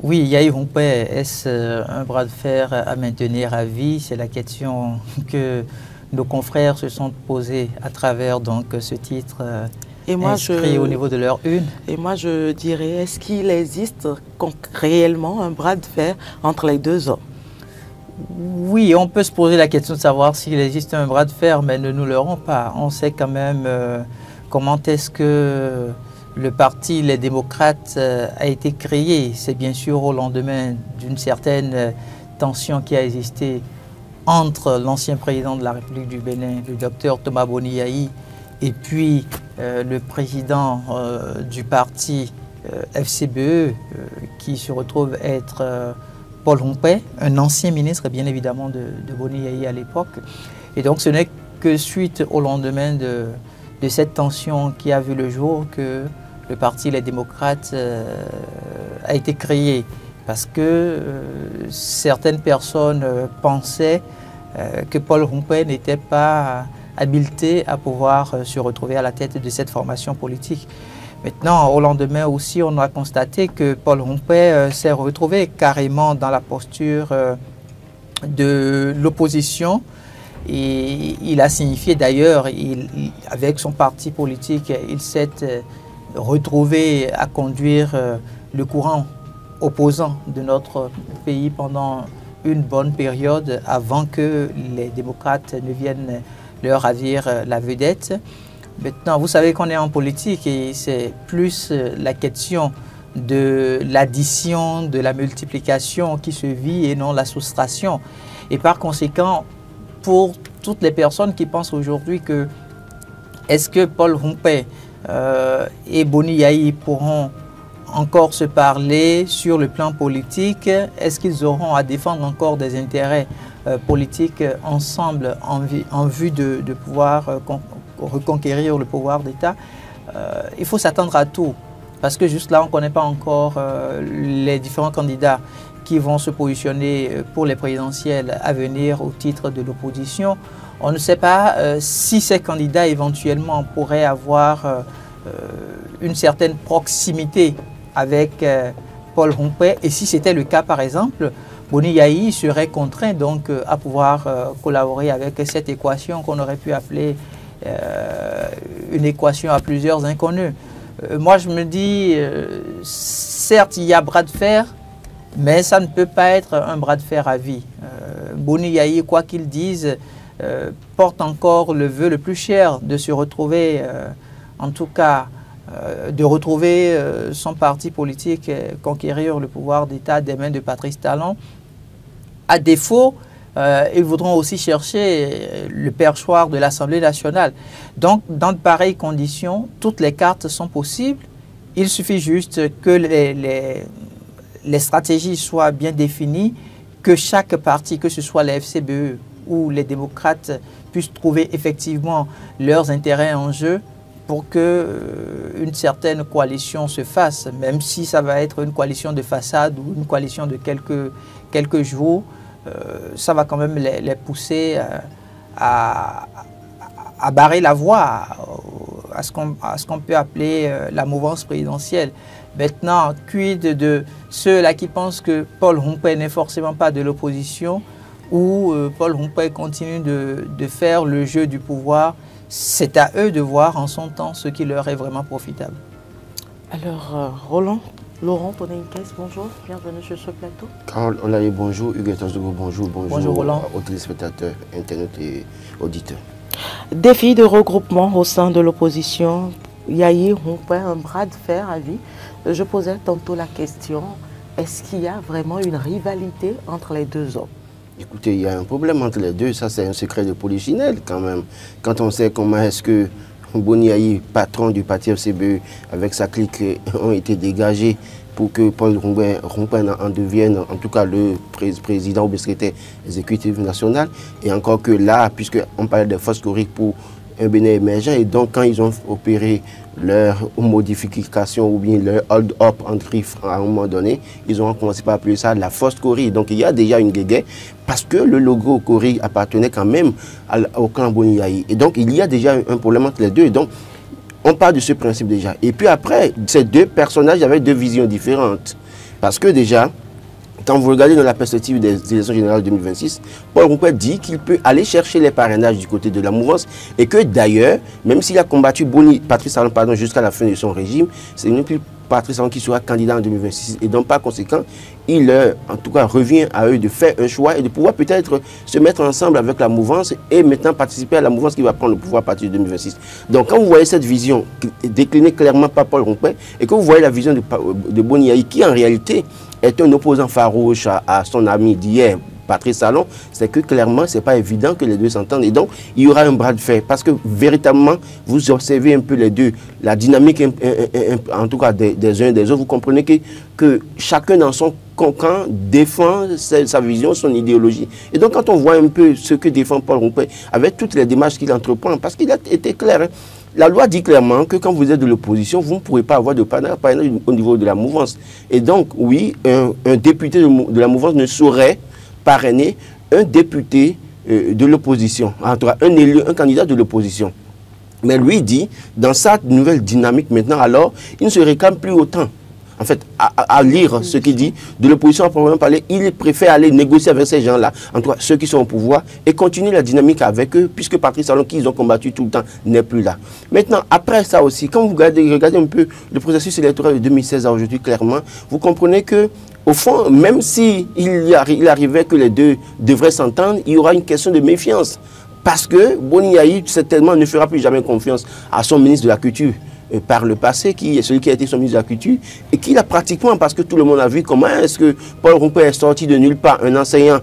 Oui, Yahi Hompé, est-ce un bras de fer à maintenir à vie? C'est la question que nos confrères se sont posés à travers donc, ce titre inscrit au niveau de leur une. Et moi, je dirais, est-ce qu'il existe réellement un bras de fer entre les deux hommes? Oui, on peut se poser la question de savoir s'il existe un bras de fer, mais ne nous leurrons pas. On sait quand même comment est-ce que le parti Les Démocrates a été créé. C'est bien sûr au lendemain d'une certaine tension qui a existé entre l'ancien président de la République du Bénin, le docteur Thomas Boni Yahi, et puis le président du parti FCBE, qui se retrouve être Paul Hompé, un ancien ministre bien évidemment de Boni Yahi à l'époque. Et donc ce n'est que suite au lendemain de cette tension qui a vu le jour que le parti Les Démocrates a été créé. Parce que certaines personnes pensaient que Paul Hompé n'était pas habilité à pouvoir se retrouver à la tête de cette formation politique. Maintenant, au lendemain aussi, on a constaté que Paul Hompé s'est retrouvé carrément dans la posture de l'opposition. Et il a signifié d'ailleurs, avec son parti politique, il s'est retrouvé à conduire le courant opposant de notre pays pendant une bonne période avant que les démocrates ne viennent leur ravir la vedette. Maintenant, vous savez qu'on est en politique et c'est plus la question de l'addition, de la multiplication qui se vit et non la soustraction. Et par conséquent, pour toutes les personnes qui pensent aujourd'hui que est-ce que Paul Hompé et Boni Yahi pourront encore se parler sur le plan politique? Est-ce qu'ils auront à défendre encore des intérêts politiques ensemble en vue de pouvoir reconquérir le pouvoir d'État? Il faut s'attendre à tout, parce que juste là, on ne connaît pas encore les différents candidats qui vont se positionner pour les présidentielles à venir au titre de l'opposition. On ne sait pas si ces candidats éventuellement pourraient avoir une certaine proximité avec Paul Hompé, et si c'était le cas par exemple, Boni Yahi serait contraint donc à pouvoir collaborer avec cette équation qu'on aurait pu appeler une équation à plusieurs inconnus. Moi je me dis, certes il y a bras de fer, mais ça ne peut pas être un bras de fer à vie. Boni Yahi, quoi qu'il dise, porte encore le vœu le plus cher de se retrouver, en tout cas, de retrouver son parti politique, conquérir le pouvoir d'État des mains de Patrice Talon. À défaut, ils voudront aussi chercher le perchoir de l'Assemblée nationale. Donc, dans de pareilles conditions, toutes les cartes sont possibles. Il suffit juste que les stratégies soient bien définies, que chaque parti, que ce soit les FCBE ou les démocrates, puissent trouver effectivement leurs intérêts en jeu pour qu'une certaine coalition se fasse, même si ça va être une coalition de façade ou une coalition de quelques jours, ça va quand même les pousser à barrer la voie à ce qu'on peut appeler la mouvance présidentielle. Maintenant, quid de ceux-là qui pensent que Paul Hompé n'est forcément pas de l'opposition ou Paul Hompé continue de faire le jeu du pouvoir? C'est à eux de voir en son temps ce qui leur est vraiment profitable. Alors, Laurent Tonenquez, bonjour, bienvenue sur ce plateau. Carole Olaye, bonjour, Hugues Tozogo, bonjour, Bonjour Roland. Aux téléspectateurs, internautes et auditeurs. Défi de regroupement au sein de l'opposition, Yahi Hompé, un bras de fer à vie. Je posais tantôt la question, est-ce qu'il y a vraiment une rivalité entre les deux hommes? Écoutez, il y a un problème entre les deux, ça c'est un secret de polichinelle quand même. Quand on sait comment est-ce que Boni Yahi, patron du parti FCBE, avec sa clique, ont été dégagés pour que Paul Hompé en devienne en tout cas le président ou le secrétaire exécutif national. Et encore que là, puisqu'on parlait de force chorique pour un Bénin émergent, et donc quand ils ont opéré leur modification ou bien leur hold-up en griffe à un moment donné, ils ont commencé par appeler ça la force Cori. Donc il y a déjà une guéguerre parce que le logo Cori appartenait quand même au clan Boni Yahi. Et donc il y a déjà un problème entre les deux. Et donc on part de ce principe déjà. Et puis après, ces deux personnages avaient deux visions différentes. Parce que déjà, quand vous regardez dans la perspective des élections générales 2026, Paul Roupet dit qu'il peut aller chercher les parrainages du côté de la mouvance et que d'ailleurs, même s'il a combattu Patrice Talon jusqu'à la fin de son régime, c'est non plus Patrice Talon qui sera candidat en 2026. Et donc, par conséquent, il, en tout cas, revient à eux de faire un choix et de pouvoir peut-être se mettre ensemble avec la mouvance et maintenant participer à la mouvance qui va prendre le pouvoir à partir de 2026. Donc, quand vous voyez cette vision déclinée clairement par Paul Roupet et que vous voyez la vision de Boni Yayi, qui en réalité est un opposant farouche à son ami d'hier, Patrice Talon, c'est que clairement, ce n'est pas évident que les deux s'entendent. Et donc, il y aura un bras de fer. Parce que véritablement, vous observez un peu les deux, la dynamique, en tout cas des uns et des autres, vous comprenez que chacun dans son camp défend sa vision, son idéologie. Et donc, quand on voit un peu ce que défend Paul Roupet, avec toutes les démarches qu'il entreprend, parce qu'il a été clair, hein, la loi dit clairement que quand vous êtes de l'opposition, vous ne pourrez pas avoir de parrainage au niveau de la mouvance. Et donc, oui, un député de la mouvance ne saurait parrainer un député de l'opposition, en tout cas un candidat de l'opposition. Mais lui dit, dans sa nouvelle dynamique maintenant, alors, il ne se réclame plus autant. En fait, à lire ce qu'il dit, de l'opposition à proprement parler, il préfère aller négocier avec ces gens-là, en tout cas ceux qui sont au pouvoir, et continuer la dynamique avec eux, puisque Patrice Talon, qu'ils ont combattu tout le temps, n'est plus là. Maintenant, après ça aussi, quand vous regardez un peu le processus électoral de 2016 à aujourd'hui, clairement, vous comprenez que au fond, même s'il arrivait que les deux devraient s'entendre, il y aura une question de méfiance. Parce que Boni Yayi, certainement, ne fera plus jamais confiance à son ministre de la Culture par le passé, qui est celui qui a été son ministre de la Culture, et qui a pratiquement, parce que tout le monde a vu comment est-ce que Paul Roupet est sorti de nulle part, un enseignant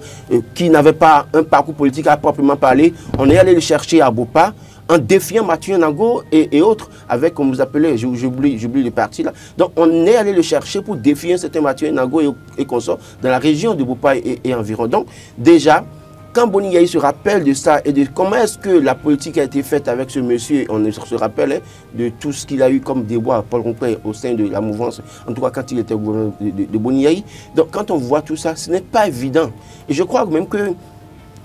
qui n'avait pas un parcours politique à proprement parler, on est allé le chercher à Bopa, en défiant Mathieu Nango et autres, avec, comme vous appelez, j'oublie les partis là. Donc on est allé le chercher pour défier un certain Mathieu Nango et consorts dans la région de Bopa et environ. Donc déjà, quand Boni Yayi se rappelle de ça et de comment est-ce que la politique a été faite avec ce monsieur, on se rappelle hein, de tout ce qu'il a eu comme déboire Paul Roupet au sein de la mouvance, en tout cas quand il était au gouvernement de Boni Yayi. Donc quand on voit tout ça, ce n'est pas évident. Et je crois même que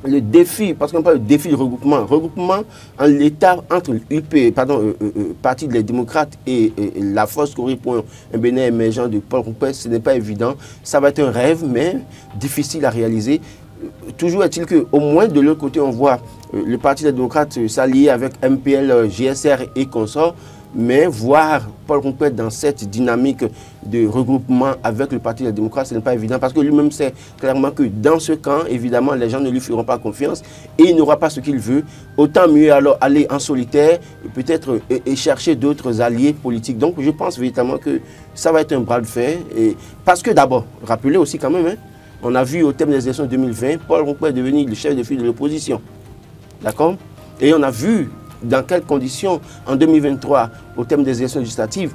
le défi, parce qu'on parle de défi de regroupement en l'état entre l'UP, Parti des démocrates et la force courir pour un Bénin émergent de Paul Roupet, ce n'est pas évident. Ça va être un rêve, mais difficile à réaliser. Toujours est-il qu'au moins de l'autre côté, on voit le Parti des démocrates s'allier avec MPL, GSR et consorts, mais voir Paul Roupet dans cette dynamique de regroupement avec le Parti des démocrates, ce n'est pas évident parce que lui-même sait clairement que dans ce camp, évidemment, les gens ne lui feront pas confiance et il n'aura pas ce qu'il veut. Autant mieux alors aller en solitaire, peut-être et chercher d'autres alliés politiques. Donc je pense véritablement que ça va être un bras de fer. Parce que d'abord, rappelez aussi quand même, hein, on a vu au thème des élections 2020, Paul Roupet est devenu le chef de file de l'opposition. D'accord? Et on a vu dans quelles conditions, en 2023, au thème des élections législatives,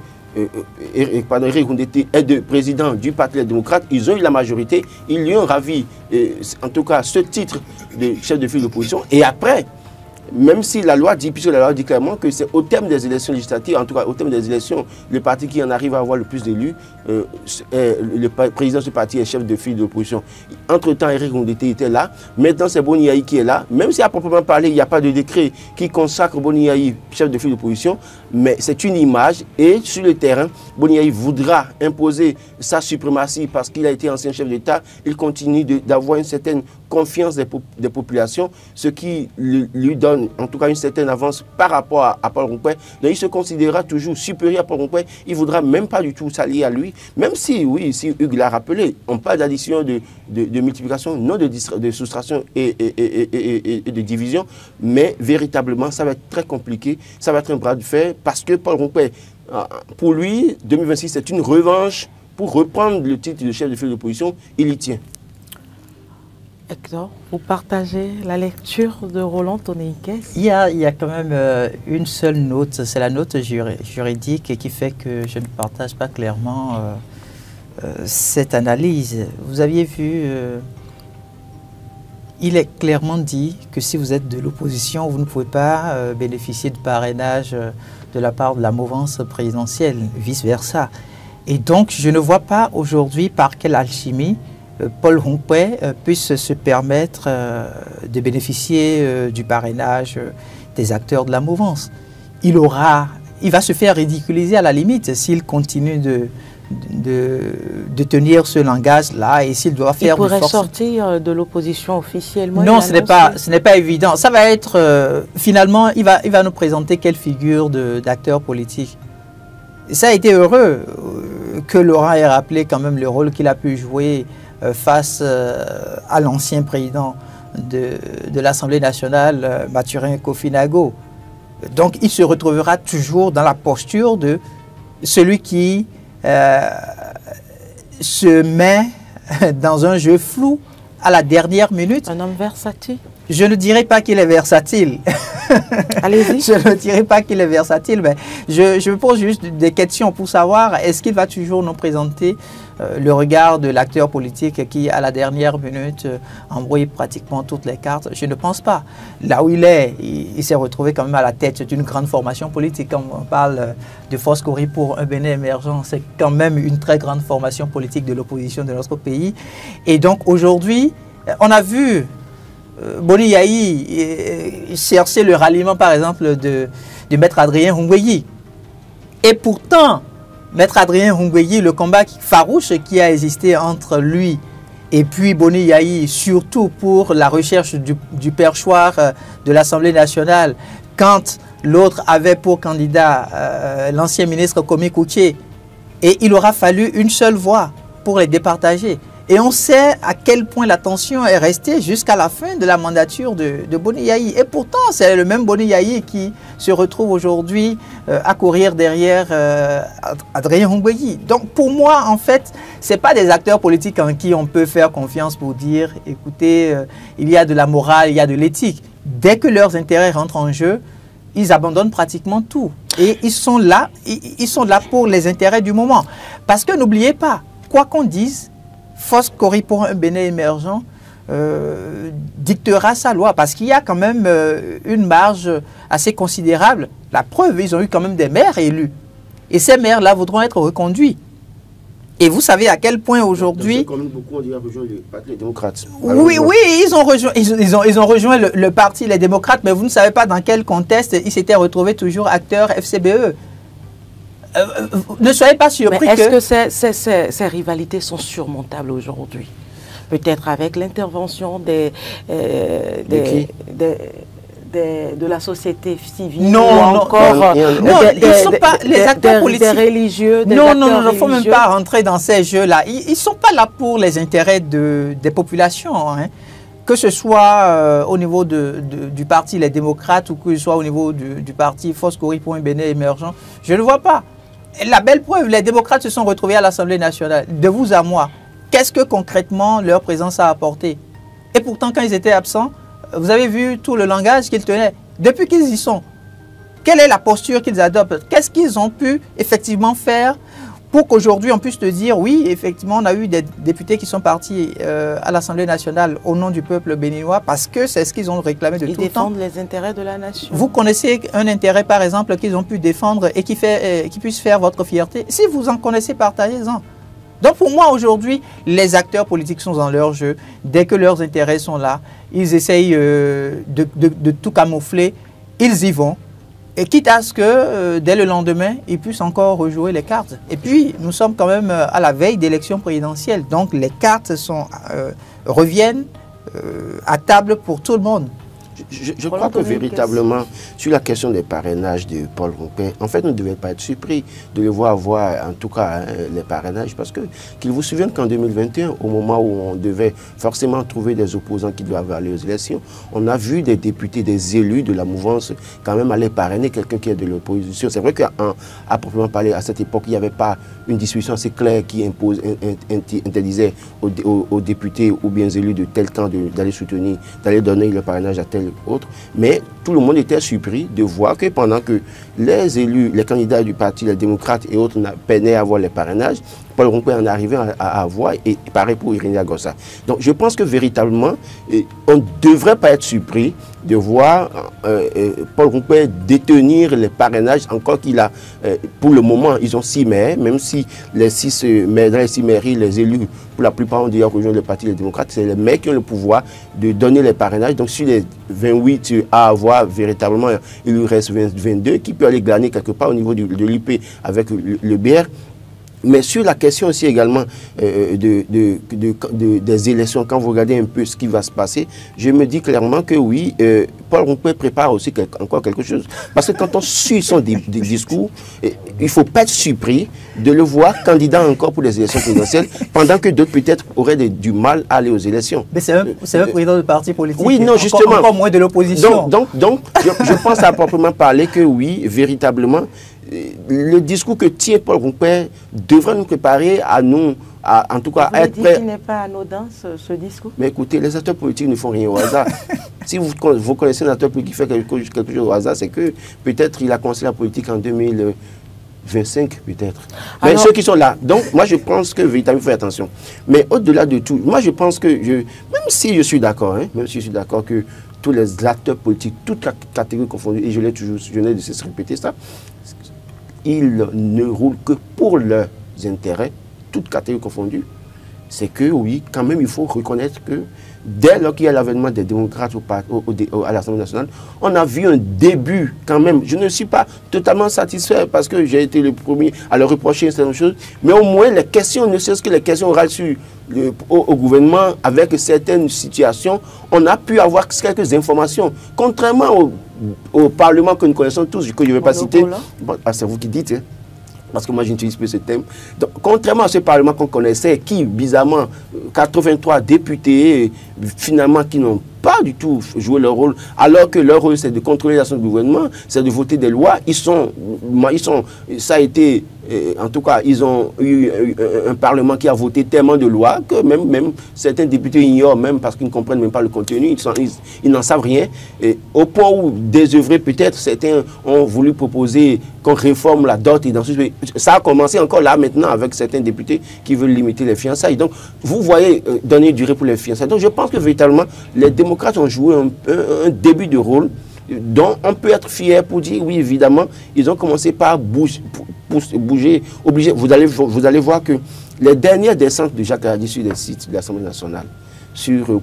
Eric Koundété est le président du Parti des démocrates, ils ont eu la majorité, ils lui ont ravi, en tout cas, ce titre de chef de file de l'opposition. Et après, même si la loi dit, puisque la loi dit clairement que c'est au thème des élections législatives, en tout cas au thème des élections, le parti qui en arrive à avoir le plus d'élus, le président de ce parti est chef de file de l'opposition. Entre-temps, Eric Koundété était là. Maintenant, c'est Boni Yayi qui est là. Même si à proprement parler, il n'y a pas de décret qui consacre Boni Yayi chef de file de l'opposition, mais c'est une image. Et sur le terrain, Boni Yayi voudra imposer sa suprématie parce qu'il a été ancien chef d'État. Il continue d'avoir une certaine confiance des populations, ce qui lui donne en tout cas une certaine avance par rapport à Paul Roupet. Donc il se considérera toujours supérieur à Paul Roupet. Il ne voudra même pas du tout s'allier à lui. Même si, oui, si Hugues l'a rappelé, on parle d'addition, de multiplication, non de soustraction et de division. Mais véritablement, ça va être très compliqué. Ça va être un bras de fer parce que Paul Roupet, pour lui, 2026, c'est une revanche pour reprendre le titre de chef de file de l'opposition. Il y tient. Hector, vous partagez la lecture de Roland Toneiquet? Il y a quand même une seule note, c'est la note juridique qui fait que je ne partage pas clairement cette analyse. Vous aviez vu, il est clairement dit que si vous êtes de l'opposition, vous ne pouvez pas bénéficier de parrainage de la part de la mouvance présidentielle, vice-versa. Et donc, je ne vois pas aujourd'hui par quelle alchimie Paul Roupet puisse se permettre de bénéficier du parrainage des acteurs de la mouvance. Il va se faire ridiculiser à la limite s'il continue de tenir ce langage-là, et s'il doit faire... Il pourrait sortir de l'opposition officiellement? Non, ce n'est pas évident. Ça va être... finalement, il va nous présenter quelle figure d'acteur politique. Ça a été heureux que Laurent ait rappelé quand même le rôle qu'il a pu jouer face à l'ancien président de l'Assemblée nationale, Mathurin Kofi-Nago. Donc, il se retrouvera toujours dans la posture de celui qui se met dans un jeu flou à la dernière minute. Un homme versatile? Je ne dirais pas qu'il est versatile. Allez-y. Je ne dirais pas qu'il est versatile, mais je me pose juste des questions pour savoir, est-ce qu'il va toujours nous présenter le regard de l'acteur politique qui, à la dernière minute, embrouille pratiquement toutes les cartes? Je ne pense pas. Là où il est, il s'est retrouvé quand même à la tête d'une grande formation politique. Quand on parle de Foscori pour un Bénin émergent, c'est quand même une très grande formation politique de l'opposition de notre pays. Et donc aujourd'hui, on a vu Boni Yayi chercher le ralliement, par exemple, de Maître Adrien Hungweyi. Et pourtant, Maître Adrien Hungweyi, le combat farouche qui a existé entre lui et puis Boni Yayi, surtout pour la recherche du perchoir de l'Assemblée nationale, quand l'autre avait pour candidat l'ancien ministre Komi Kouché, et il aura fallu une seule voix pour les départager. Et on sait à quel point la tension est restée jusqu'à la fin de la mandature de Boni Yayi. Et pourtant, c'est le même Boni Yayi qui se retrouve aujourd'hui à courir derrière Adrien Hungweyi. Donc pour moi, en fait, ce n'est pas des acteurs politiques en qui on peut faire confiance pour dire, écoutez, il y a de la morale, il y a de l'éthique. Dès que leurs intérêts rentrent en jeu, ils abandonnent pratiquement tout. Et ils sont là pour les intérêts du moment. Parce que n'oubliez pas, quoi qu'on dise, Foscori pour un Bénin émergent dictera sa loi, parce qu'il y a quand même une marge assez considérable. La preuve, ils ont eu quand même des maires élus. Et ces maires-là voudront être reconduits. Et vous savez à quel point aujourd'hui... Comme beaucoup ont déjà rejoint le Parti des démocrates. Oui, ils ont rejoint le Parti les démocrates, mais vous ne savez pas dans quel contexte ils s'étaient retrouvés toujours acteurs FCBE. Ne soyez pas surpris. Est-ce que ces rivalités sont surmontables aujourd'hui? Peut-être avec l'intervention de la société civile, non, ou encore ils ne sont pas les acteurs politiques. Des religieux, non, il ne faut même pas rentrer dans ces jeux-là. Ils ne sont pas là pour les intérêts des populations. Hein. Que ce soit au niveau du parti Les Démocrates ou que ce soit au niveau du parti Foscori pour un Bénin émergent, je ne vois pas. La belle preuve, les démocrates se sont retrouvés à l'Assemblée nationale. De vous à moi, qu'est-ce que concrètement leur présence a apporté? Et pourtant, quand ils étaient absents, vous avez vu tout le langage qu'ils tenaient. Depuis qu'ils y sont, quelle est la posture qu'ils adoptent? Qu'est-ce qu'ils ont pu effectivement faire pour qu'aujourd'hui on puisse te dire, oui, effectivement, on a eu des députés qui sont partis à l'Assemblée nationale au nom du peuple béninois parce que c'est ce qu'ils ont réclamé de tout le temps. Ils défendent les intérêts de la nation. Vous connaissez un intérêt, par exemple, qu'ils ont pu défendre et qui puisse faire votre fierté? Si vous en connaissez, partagez-en. Donc pour moi, aujourd'hui, les acteurs politiques sont dans leur jeu. Dès que leurs intérêts sont là, ils essayent de tout camoufler, ils y vont. Et quitte à ce que, dès le lendemain, ils puissent encore rejouer les cartes. Et puis, nous sommes quand même à la veille d'élections présidentielles. Donc, les cartes reviennent à table pour tout le monde. Je crois que véritablement, sur la question des parrainages de Paul Rompin, en fait, nous ne devions pas être surpris de le voir avoir, en tout cas, les parrainages, parce que, qu'il vous souvienne qu'en 2021, au moment où on devait forcément trouver des opposants qui doivent aller aux élections, on a vu des députés, des élus de la mouvance, quand même aller parrainer quelqu'un qui est de l'opposition. C'est vrai qu'à proprement parler, à cette époque, il n'y avait pas une discussion assez claire qui interdisait aux députés ou bien élus de tel temps d'aller soutenir, d'aller donner le parrainage à tel autre, mais tout le monde était surpris de voir que pendant que les élus, les candidats du Parti, les démocrates et autres peinaient à avoir les parrainages, Paul Rompin en arrivait à avoir, et pareil pour Irénée Agossa. Donc je pense que véritablement, on ne devrait pas être surpris de voir Paul Rompin détenir les parrainages, encore qu'il a, pour le moment, ils ont 6 maires, même si les 6 maires, dans les 6 mairies, les élus, pour la plupart ont déjà rejoint le Parti des démocrates, c'est les maires qui ont le pouvoir de donner les parrainages. Donc sur les 28 à avoir, véritablement, il lui reste 22 qui peut aller glaner quelque part au niveau de l'UP avec le BR. Mais sur la question aussi également des élections, quand vous regardez un peu ce qui va se passer, je me dis clairement que oui, Paul Roumpé prépare aussi encore quelque chose. Parce que quand on suit son discours, il ne faut pas être surpris de le voir candidat encore pour les élections présidentielles, pendant que d'autres peut-être auraient du mal à aller aux élections. Mais c'est un président de parti politique. Oui, non, justement. Encore moins de l'opposition. Donc je pense à proprement parler que oui, véritablement, le discours que tient Paul Roumpé devrait nous préparer à nous, en tout cas, à être prêts. Il n'est pas anodin, ce discours. Mais écoutez, les acteurs politiques ne font rien au hasard. Si vous connaissez un acteur politique qui fait quelque chose au hasard, c'est que peut-être il a commencé la politique en 2025, peut-être. Mais alors, ceux qui sont là. Donc, moi, je pense que véritablement, il faut faire attention. Mais au-delà de tout, moi, je pense que, même si je suis d'accord, que tous les acteurs politiques, toutes les catégories confondues, et je l'ai toujours, je n'ai de cesse de répéter ça, ils ne roulent que pour leurs intérêts, toutes catégories confondues. C'est que oui, quand même, il faut reconnaître que dès lors qu'il y a l'avènement des démocrates à l'Assemblée nationale, on a vu un début quand même. Je ne suis pas totalement satisfait parce que j'ai été le premier à leur reprocher certaines choses, mais au moins les questions, ne serait-ce que les questions orales au gouvernement avec certaines situations, on a pu avoir quelques informations. Contrairement au Parlement que nous connaissons tous, que je ne vais pas citer, c'est vous qui dites, hein. Parce que moi, je n'utilise plus ce thème. Donc, contrairement à ce Parlement qu'on connaissait, qui, bizarrement, 83 députés, finalement, qui n'ont pas du tout joué leur rôle, alors que leur rôle, c'est de contrôler l'action du gouvernement, c'est de voter des lois. Ça a été, en tout cas, ils ont eu un Parlement qui a voté tellement de lois que même certains députés ignorent, même parce qu'ils ne comprennent même pas le contenu, ils n'en savent rien. Et au point où, désœuvrés peut-être, certains ont voulu proposer qu'on réforme la dot et dans ce ça a commencé encore là maintenant avec certains députés qui veulent limiter les fiançailles. Donc, vous voyez, donner durée pour les fiançailles. Donc, je pense que véritablement, les démocrates ont joué un début de rôle dont on peut être fier pour dire, oui, évidemment, ils ont commencé par bouger, obligé. Vous allez voir que les dernières descentes de Jacques Aradi sur les sites de l'Assemblée nationale,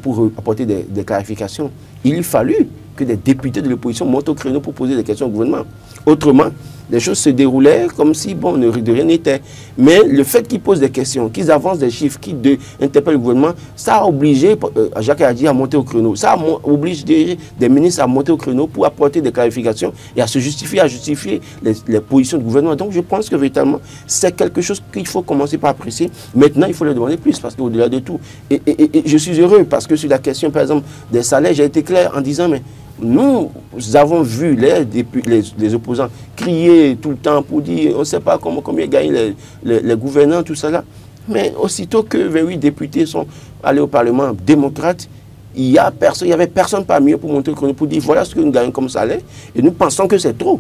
pour apporter des clarifications, il a fallu que des députés de l'opposition montent au créneau pour poser des questions au gouvernement. Autrement, les choses se déroulaient comme si, bon, de rien n'était. Mais le fait qu'ils posent des questions, qu'ils avancent des chiffres, qu'ils interpellent le gouvernement, ça a obligé Jacques Aradi à monter au créneau. Ça oblige des ministres à monter au créneau pour apporter des clarifications et à justifier les positions du gouvernement. Donc je pense que véritablement, c'est quelque chose qu'il faut commencer par apprécier. Maintenant, il faut le demander plus, parce qu'au-delà de tout, et je suis heureux, parce que sur la question, par exemple, des salaires, j'ai été clair en disant, mais nous avons vu les opposants crier tout le temps pour dire on ne sait pas combien gagnent les gouvernants, tout ça là. Mais aussitôt que 28 députés sont allés au Parlement démocrate, il n'y avait personne parmi eux pour monter le chrono, pour dire voilà ce que nous gagnons comme salaire. Et nous pensons que c'est trop.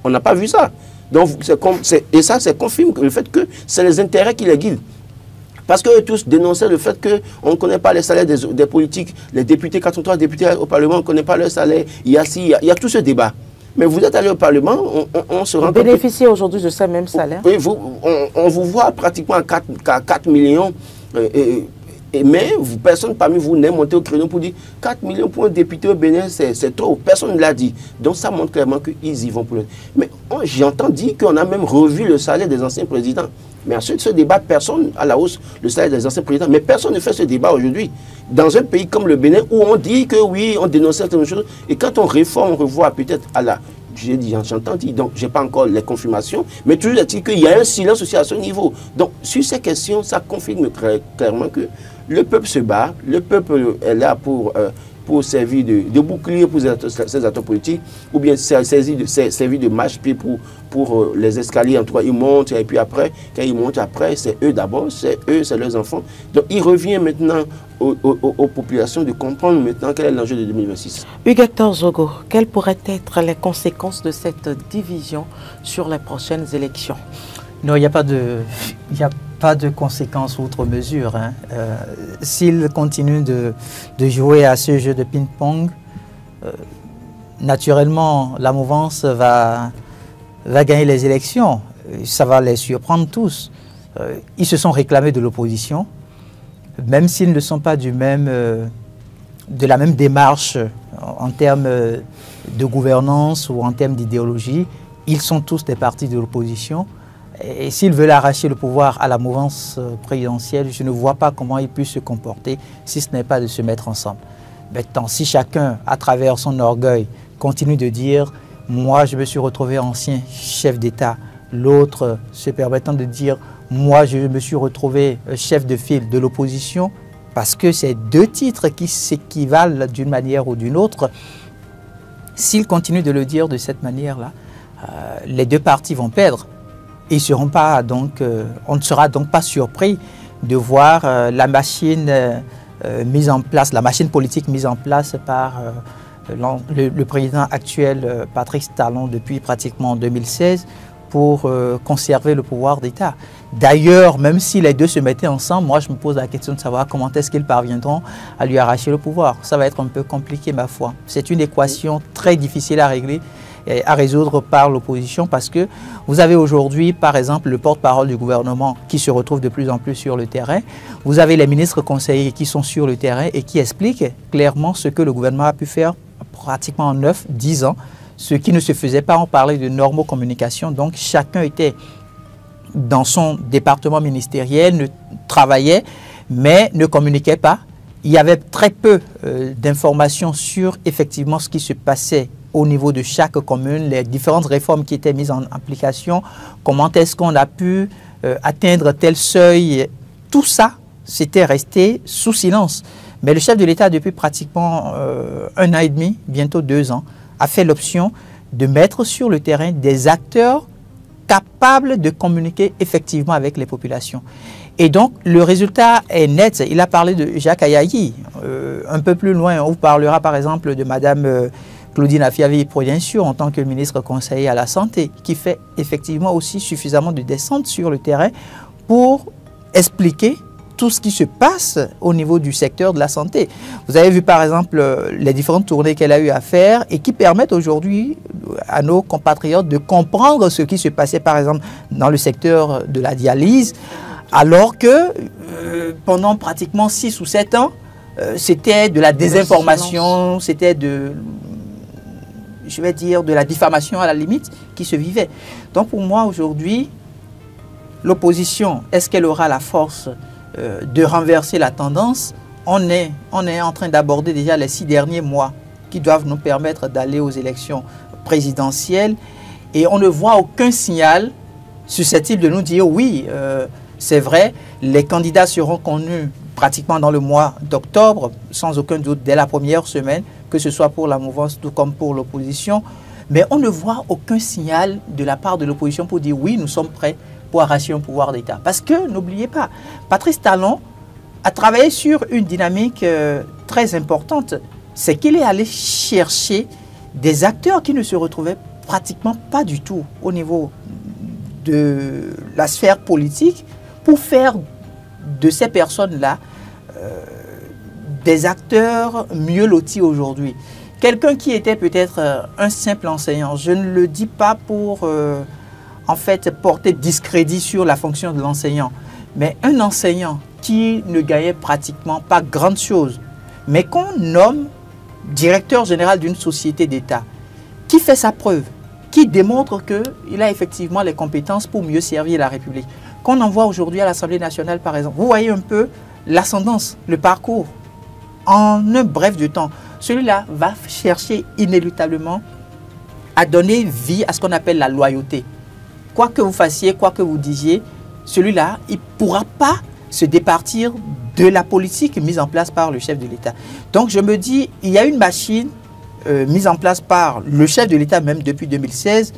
On n'a pas vu ça. Donc, et ça confirme le fait que c'est les intérêts qui les guident. Parce qu'eux tous dénonçaient le fait qu'on ne connaît pas les salaires des politiques, les députés, 43 députés au Parlement, on ne connaît pas leur salaire. Il y a tout ce débat. Mais vous êtes allé au Parlement, on se rend compte. Vous bénéficiez aujourd'hui de ce même salaire? Oui, on vous voit pratiquement à 4 millions. Mais personne parmi vous n'est monté au créneau pour dire 4 millions pour un député au Bénin, c'est trop. Personne ne l'a dit. Donc ça montre clairement qu'ils y vont pour le... Mais j'entends dire qu'on a même revu le salaire des anciens présidents. Mais ensuite, ce débat, personne à la hausse le salaire des anciens présidents. Mais personne ne fait ce débat aujourd'hui. Dans un pays comme le Bénin, où on dit que oui, on dénonce certaines choses, et quand on réforme, on revoit peut-être à la... J'ai dit, j'entends dire, donc je n'ai pas encore les confirmations, mais toujours est-il qu'il y a un silence aussi à ce niveau. Donc, sur ces questions, ça confirme très clairement que le peuple se bat, le peuple est là pour servir de bouclier pour ces acteurs politiques, ou bien servir de marche-pied pour les escaliers. En tout cas, ils montent, et puis après, quand ils montent après, c'est eux d'abord, c'est leurs enfants. Donc, il revient maintenant aux populations de comprendre maintenant quel est l'enjeu de 2026. Hugues-Hector Zogo, quelles pourraient être les conséquences de cette division sur les prochaines élections? Non, il n'y a pas de conséquences outre mesure. Hein. S'il continue de jouer à ce jeu de ping-pong, naturellement, la mouvance va gagner les élections. Ça va les surprendre tous. Ils se sont réclamés de l'opposition, même s'ils ne sont pas de la même démarche en termes de gouvernance ou en termes d'idéologie. Ils sont tous des partis de l'opposition. Et s'ils veulent arracher le pouvoir à la mouvance présidentielle, je ne vois pas comment ils puissent se comporter si ce n'est pas de se mettre ensemble. Maintenant, si chacun, à travers son orgueil, continue de dire « moi, je me suis retrouvé ancien chef d'État », l'autre se permettant de dire « moi, je me suis retrouvé chef de file de l'opposition », parce que c'est deux titres qui s'équivalent d'une manière ou d'une autre, s'ils continuent de le dire de cette manière-là, les deux partis vont perdre. Ils seront pas, donc, on ne sera donc pas surpris de voir la machine mise en place, la machine politique mise en place par le président actuel, Patrice Talon, depuis pratiquement 2016, pour conserver le pouvoir d'État. D'ailleurs, même si les deux se mettaient ensemble, moi je me pose la question de savoir comment est-ce qu'ils parviendront à lui arracher le pouvoir. Ça va être un peu compliqué, ma foi. C'est une équation très difficile à régler et à résoudre par l'opposition, parce que vous avez aujourd'hui, par exemple, le porte-parole du gouvernement qui se retrouve de plus en plus sur le terrain. Vous avez les ministres conseillers qui sont sur le terrain et qui expliquent clairement ce que le gouvernement a pu faire pratiquement en 9-10 ans, ce qui ne se faisait pas. On parlait de normocommunication, donc chacun était dans son département ministériel, travaillait, mais ne communiquait pas. Il y avait très peu d'informations sur effectivement ce qui se passait au niveau de chaque commune, les différentes réformes qui étaient mises en application, comment est-ce qu'on a pu atteindre tel seuil. Tout ça, c'était resté sous silence. Mais le chef de l'État, depuis pratiquement 1 an et demi, bientôt 2 ans, a fait l'option de mettre sur le terrain des acteurs capables de communiquer effectivement avec les populations. Et donc, le résultat est net. Il a parlé de Jacques Ayayi. Un peu plus loin, on vous parlera par exemple de Mme Claudine Afiavi-Prudencio en tant que ministre conseiller à la Santé, qui fait effectivement aussi suffisamment de descente sur le terrain pour expliquer tout ce qui se passe au niveau du secteur de la santé. Vous avez vu par exemple les différentes tournées qu'elle a eu à faire et qui permettent aujourd'hui à nos compatriotes de comprendre ce qui se passait par exemple dans le secteur de la dialyse, alors que pendant pratiquement 6 ou 7 ans, c'était de la désinformation, c'était de la diffamation à la limite qui se vivait. Donc pour moi aujourd'hui, l'opposition, est-ce qu'elle aura la force de renverser la tendance? On est en train d'aborder déjà les 6 derniers mois qui doivent nous permettre d'aller aux élections présidentielles et on ne voit aucun signal susceptible de nous dire oui, c'est vrai, les candidats seront connus pratiquement dans le mois d'octobre, sans aucun doute, dès la première semaine, que ce soit pour la mouvance tout comme pour l'opposition. Mais on ne voit aucun signal de la part de l'opposition pour dire oui, nous sommes prêts pour arracher un pouvoir d'État. Parce que, n'oubliez pas, Patrice Talon a travaillé sur une dynamique très importante. C'est qu'il est allé chercher des acteurs qui ne se retrouvaient pratiquement pas du tout au niveau de la sphère politique pour faire de ces personnes-là des acteurs mieux lotis aujourd'hui. Quelqu'un qui était peut-être un simple enseignant, je ne le dis pas pour en fait porter discrédit sur la fonction de l'enseignant, mais un enseignant qui ne gagnait pratiquement pas grande chose, mais qu'on nomme directeur général d'une société d'État, qui fait sa preuve, qui démontre qu'il a effectivement les compétences pour mieux servir la République, qu'on envoie aujourd'hui à l'Assemblée nationale par exemple. Vous voyez un peu l'ascendance, le parcours, en un bref de temps. Celui-là va chercher inéluctablement à donner vie à ce qu'on appelle la loyauté. Quoi que vous fassiez, quoi que vous disiez, celui-là, il ne pourra pas se départir de la politique mise en place par le chef de l'État. Donc je me dis, il y a une machine mise en place par le chef de l'État même depuis 2016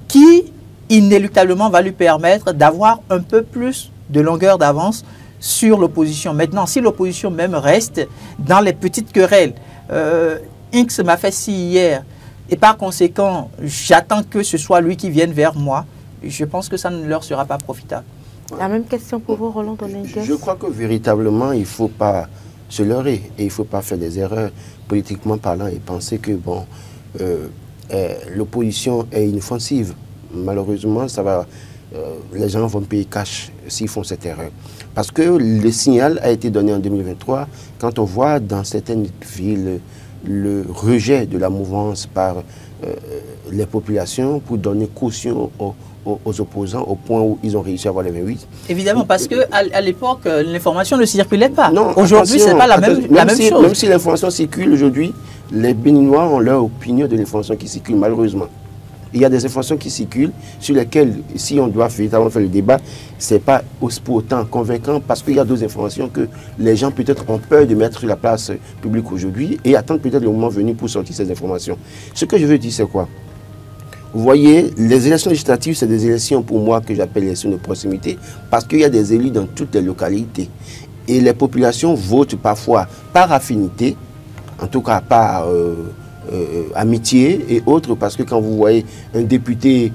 qui inéluctablement va lui permettre d'avoir un peu plus de longueur d'avance sur l'opposition. Maintenant, si l'opposition même reste dans les petites querelles, X m'a fait ci hier, et par conséquent, j'attends que ce soit lui qui vienne vers moi, je pense que ça ne leur sera pas profitable. La même question pour vous, Roland Dominguez. Je crois que véritablement, il ne faut pas se leurrer et il ne faut pas faire des erreurs politiquement parlant et penser que bon, l'opposition est inoffensive. Malheureusement, ça va, les gens vont payer cash s'ils font cette erreur. Parce que le signal a été donné en 2023 quand on voit dans certaines villes le rejet de la mouvance par les populations pour donner caution aux opposants au point où ils ont réussi à avoir les 28. Évidemment, parce qu'à l'époque, l'information ne circulait pas. Non, aujourd'hui, ce n'est pas la même chose. Même si l'information circule aujourd'hui, les Béninois ont leur opinion de l'information qui circule, malheureusement. Il y a des informations qui circulent sur lesquelles, si on doit véritablement faire le débat, ce n'est pas pour autant convaincant parce qu'il y a d'autres informations que les gens peut-être ont peur de mettre sur la place publique aujourd'hui et attendent peut-être le moment venu pour sortir ces informations. Ce que je veux dire, c'est quoi? Vous voyez, les élections législatives, c'est des élections pour moi que j'appelle les élections de proximité parce qu'il y a des élus dans toutes les localités. Et les populations votent parfois par affinité, en tout cas par amitié et autres, parce que quand vous voyez un député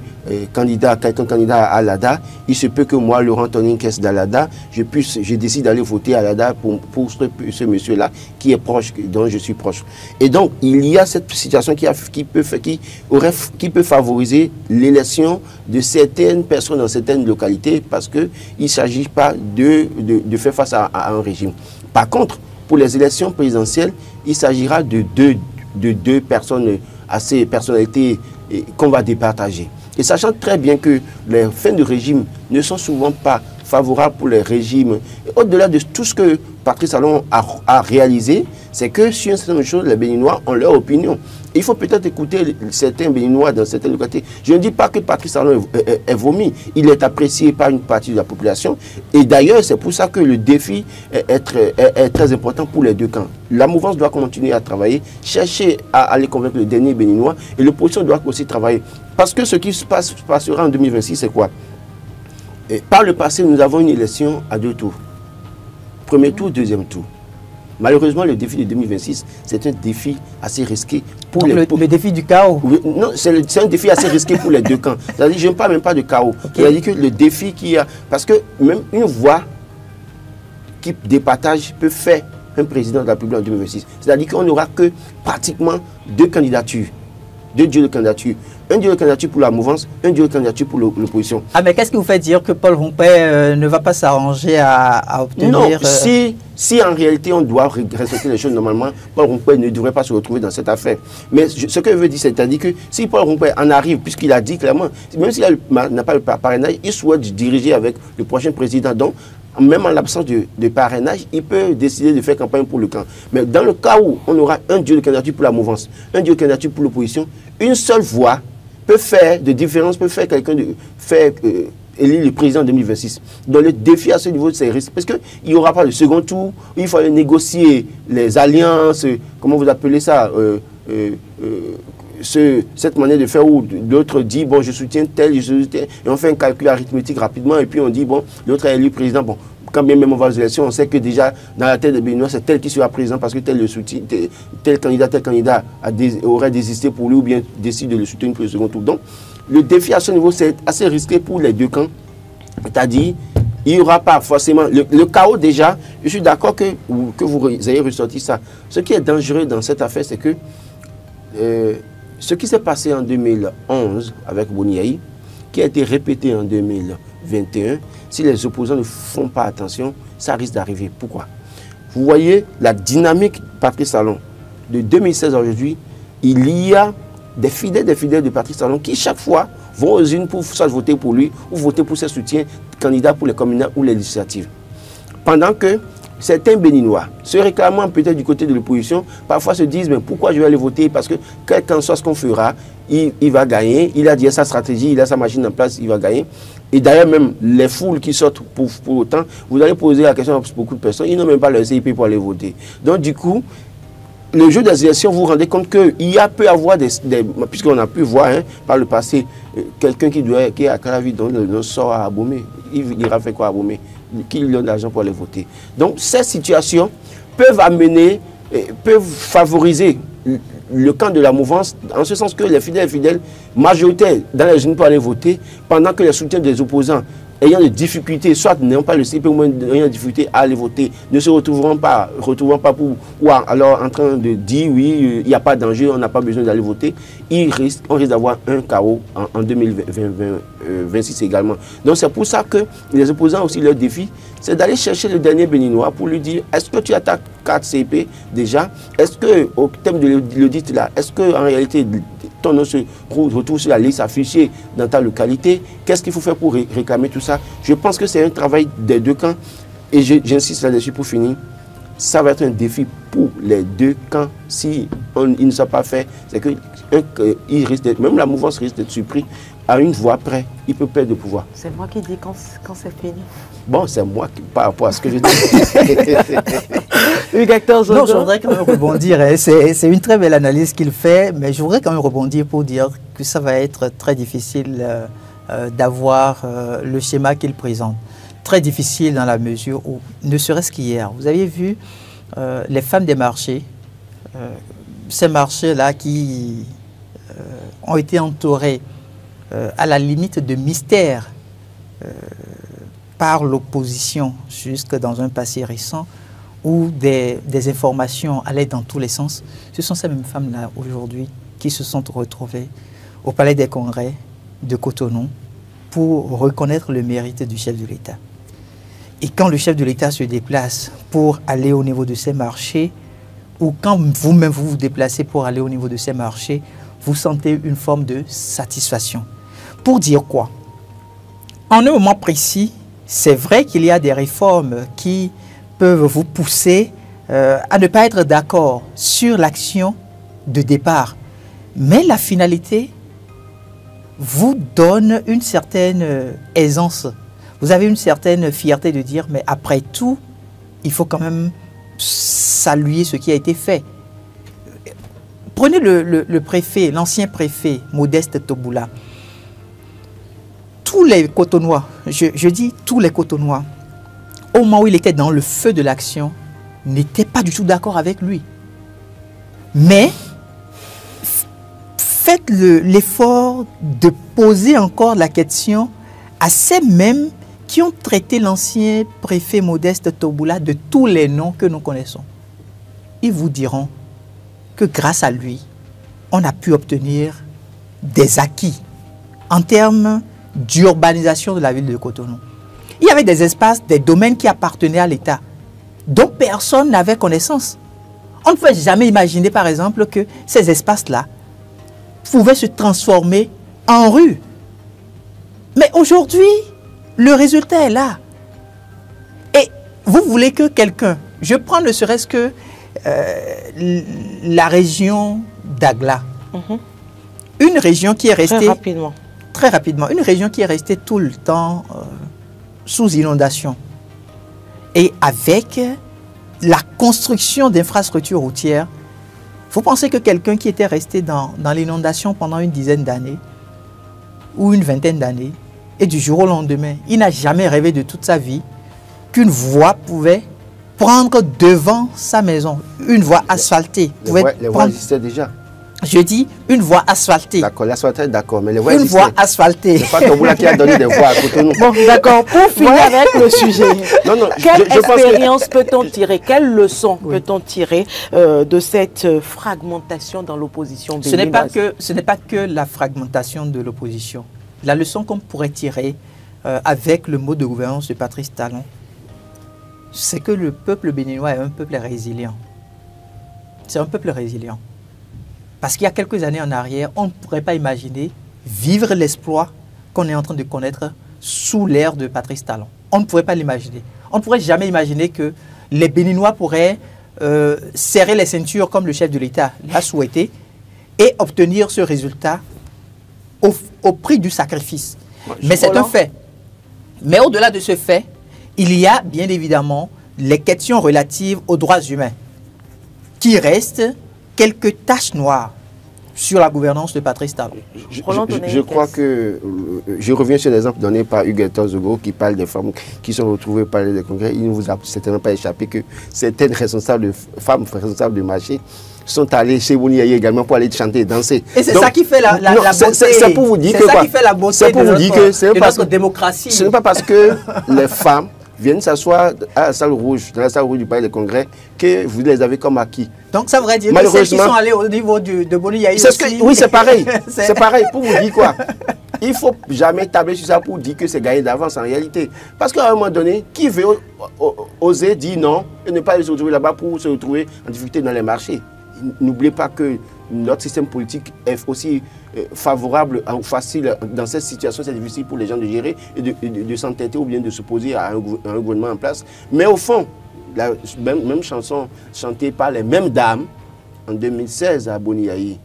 quelqu'un candidat à l'ADA, il se peut que moi, Laurent Tonin, caisse d'Alada, je décide d'aller voter à l'ADA pour ce monsieur-là qui est proche, dont je suis proche. Et donc, il y a cette situation qui peut favoriser l'élection de certaines personnes dans certaines localités parce qu'il ne s'agit pas de faire face à un régime. Par contre, pour les élections présidentielles, il s'agira de deux personnes, assez personnalités qu'on va départager. Et sachant très bien que les fins de régime ne sont souvent pas favorables pour les régimes, au-delà de tout ce que Patrice Talon a réalisé, c'est que sur une certaine chose, les Béninois ont leur opinion. Il faut peut-être écouter certains Béninois dans certaines localités. Je ne dis pas que Patrice Talon est vomi. Il est apprécié par une partie de la population. Et d'ailleurs, c'est pour ça que le défi est très important pour les deux camps. La mouvance doit continuer à travailler, chercher à aller convaincre le dernier Béninois. Et l'opposition doit aussi travailler. Parce que ce qui se passera en 2026, c'est quoi? Par le passé, nous avons une élection à 2 tours. Premier tour, deuxième tour. Malheureusement, le défi de 2026, c'est un défi assez risqué pour le défi du chaos. Oui, non, c'est un défi assez risqué pour les deux camps. C'est-à-dire, je ne parle même pas de chaos. Okay. C'est-à-dire que le défi qu'il y a... Parce que même une voix qui départage peut faire un président de la République en 2026. C'est-à-dire qu'on n'aura que pratiquement 2 candidatures. 2 duos de candidature. Un duo de candidature pour la mouvance, un duo de candidature pour l'opposition. Ah, mais qu'est-ce qui vous fait dire que Paul Rompé ne va pas s'arranger à obtenir... Non, si en réalité on doit respecter les choses normalement, Paul Rompé ne devrait pas se retrouver dans cette affaire. Mais ce que je veux dire, c'est-à-dire que si Paul Rompé en arrive, puisqu'il a dit clairement, même s'il n'a pas le parrainage, il souhaite diriger avec le prochain président. Donc, même en l'absence de parrainage, il peut décider de faire campagne pour le camp. Mais dans le cas où on aura un duo de candidature pour la mouvance, un duo de candidature pour l'opposition, une seule voix peut faire de différence, peut faire quelqu'un de faire élire le président en 2026. Donc le défi à ce niveau, c'est risque. Parce qu'il n'y aura pas le second tour, il faut aller négocier les alliances, comment vous appelez ça, cette manière de faire où l'autre dit, bon, je soutiens tel, je soutiens, et on fait un calcul arithmétique rapidement, et puis on dit, bon, l'autre est élu président, bon, quand bien même on va aux élections, on sait que déjà, dans la tête des Béninois, c'est tel qui sera président, parce que tel le soutient, tel candidat aurait désisté pour lui, ou bien décide de le soutenir pour le second tour. Donc, le défi à ce niveau, c'est assez risqué pour les deux camps, c'est-à-dire, il n'y aura pas forcément... Le chaos, déjà, je suis d'accord que vous ayez ressorti ça. Ce qui est dangereux dans cette affaire, c'est que ce qui s'est passé en 2011 avec Boniaï, qui a été répété en 2021, si les opposants ne font pas attention, ça risque d'arriver. Pourquoi? Vous voyez la dynamique Patrice Talon de 2016 à aujourd'hui, il y a des fidèles de Patrice Talon qui chaque fois vont aux urnes pour soit voter pour lui ou voter pour ses soutiens candidats pour les communales ou les législatives. Pendant que certains Béninois, se réclamant peut-être du côté de l'opposition, parfois se disent, mais pourquoi je vais aller voter? Parce que quel qu'en soit ce qu'on fera, il va gagner, il a déjà sa stratégie, il a sa machine en place, il va gagner. Et d'ailleurs même, les foules qui sortent pour autant, vous allez poser la question à beaucoup de personnes, ils n'ont même pas leur CIP pour aller voter. Donc du coup, le jeu des élections, vous vous rendez compte qu'il peut y avoir puisqu'on a pu voir par le passé, quelqu'un qui est à Calavi, dont le sort à Abomey, il ira faire quoi à Abomey? Qui lui donne l'argent pour aller voter. Donc ces situations peuvent favoriser le camp de la mouvance, en ce sens que les fidèles majoritaires dans les urnes pour aller voter, pendant que les soutiens des opposants ayant des difficultés, soit n'ayant pas le CP ou même ayant des difficultés à aller voter, ne se retrouveront pas ou alors en train de dire oui, il n'y a pas d'enjeu, on n'a pas besoin d'aller voter, on risque d'avoir un chaos en 2026 également. Donc c'est pour ça que les opposants aussi, leur défi, c'est d'aller chercher le dernier Béninois pour lui dire, est-ce que tu as ta carte CP déjà? Est-ce que, au thème de l'audit là, est-ce qu'en réalité, ton nom se retrouve sur la liste affichée dans ta localité. Qu'est-ce qu'il faut faire pour réclamer tout ça? Je pense que c'est un travail des deux camps. Et j'insiste là-dessus pour finir. Ça va être un défi pour les deux camps. Si il ne soit pas fait, c'est que même la mouvance risque d'être surpris à une voix près. Il peut perdre le pouvoir. C'est moi qui dis quand c'est fini. Bon, c'est moi qui, par rapport à ce que je dis. Non, je voudrais quand même rebondir. Hein. C'est une très belle analyse qu'il fait, mais je voudrais quand même rebondir pour dire que ça va être très difficile d'avoir le schéma qu'il présente. Très difficile dans la mesure où, ne serait-ce qu'hier, vous aviez vu les femmes des marchés, ces marchés-là qui ont été entourés à la limite de mystère par l'opposition jusque dans un passé récent où des informations allaient dans tous les sens. Ce sont ces mêmes femmes-là aujourd'hui qui se sont retrouvées au Palais des Congrès de Cotonou pour reconnaître le mérite du chef de l'État. Et quand le chef de l'État se déplace pour aller au niveau de ces marchés, ou quand vous-même vous déplacez pour aller au niveau de ces marchés, vous sentez une forme de satisfaction. Pour dire quoi? En un moment précis, c'est vrai qu'il y a des réformes qui peuvent vous pousser à ne pas être d'accord sur l'action de départ. Mais la finalité vous donne une certaine aisance. Vous avez une certaine fierté de dire, mais après tout, il faut quand même saluer ce qui a été fait. Prenez le préfet, l'ancien préfet, Modeste Toboula. Tous les Cotonois, je dis tous les Cotonois, au moment où il était dans le feu de l'action, n'étaient pas du tout d'accord avec lui. Mais faites l'effort de poser encore la question à ces mêmes qui ont traité l'ancien préfet Modeste Toboula de tous les noms que nous connaissons. Ils vous diront que grâce à lui, on a pu obtenir des acquis en termes d'urbanisation de la ville de Cotonou. Il y avait des espaces, des domaines qui appartenaient à l'État, dont personne n'avait connaissance. On ne pouvait jamais imaginer, par exemple, que ces espaces-là pouvaient se transformer en rue. Mais aujourd'hui, le résultat est là. Et vous voulez que quelqu'un, je prends ne serait-ce que la région d'Agla, une région qui est restée très rapidement, une région qui est restée tout le temps sous inondation. Et avec la construction d'infrastructures routières, vous pensez que quelqu'un qui était resté dans l'inondation pendant une dizaine d'années ou une vingtaine d'années, et du jour au lendemain, il n'a jamais rêvé de toute sa vie qu'une voie pouvait prendre devant sa maison, une voie asphaltée. Les voies existaient déjà. Je dis une voie asphaltée. D'accord, l'asphaltée, d'accord, mais les voies existaient. Une voie asphaltée. C'est pas Toboula qui a donné des voies à Cotonou. Bon, d'accord, pour finir avec le sujet, quelle expérience peut-on tirer, quelle leçon peut-on tirer de cette fragmentation dans l'opposition béninoise? Ce n'est pas que la fragmentation de l'opposition. La leçon qu'on pourrait tirer avec le mode de gouvernance de Patrice Talon, c'est que le peuple béninois est un peuple résilient. C'est un peuple résilient. Parce qu'il y a quelques années en arrière, on ne pourrait pas imaginer vivre l'exploit qu'on est en train de connaître sous l'ère de Patrice Talon. On ne pourrait pas l'imaginer. On ne pourrait jamais imaginer que les Béninois pourraient serrer les ceintures comme le chef de l'État l'a souhaité et obtenir ce résultat au prix du sacrifice. Mais c'est un fait. Mais au-delà de ce fait, il y a bien évidemment les questions relatives aux droits humains qui restent quelques taches noires sur la gouvernance de Patrice Talon. Je crois que, je reviens sur l'exemple donné par Hugues Zogo qui parle des femmes qui sont retrouvées par les congrès. Il ne vous a certainement pas échappé que certaines femmes responsables du marché sont allées chez Boniaï également pour aller chanter et danser. Et c'est ça qui fait la beauté. C'est pour vous dire que ça qui fait la beauté de notre démocratie. Ce n'est pas parce que les femmes viennent s'asseoir à la salle rouge, dans la salle rouge du palais des congrès, que vous les avez comme acquis. Donc ça voudrait dire que celles qui sont allées au niveau de Boniaï aussi... Oui, c'est pareil. C'est pareil. Pour vous dire quoi? Il ne faut jamais tabler sur ça pour dire que c'est gagné d'avance en réalité. Parce qu'à un moment donné, qui veut oser dire non et ne pas se retrouver là-bas pour se retrouver en difficulté dans les marchés? n'oubliez pas que notre système politique est aussi favorable ou facile dans cette situation. C'est difficile pour les gens de gérer et de s'entêter ou bien de s'opposer à un gouvernement en place. Mais au fond, la même chanson chantée par les mêmes dames en 2016 à Boni-Yayi.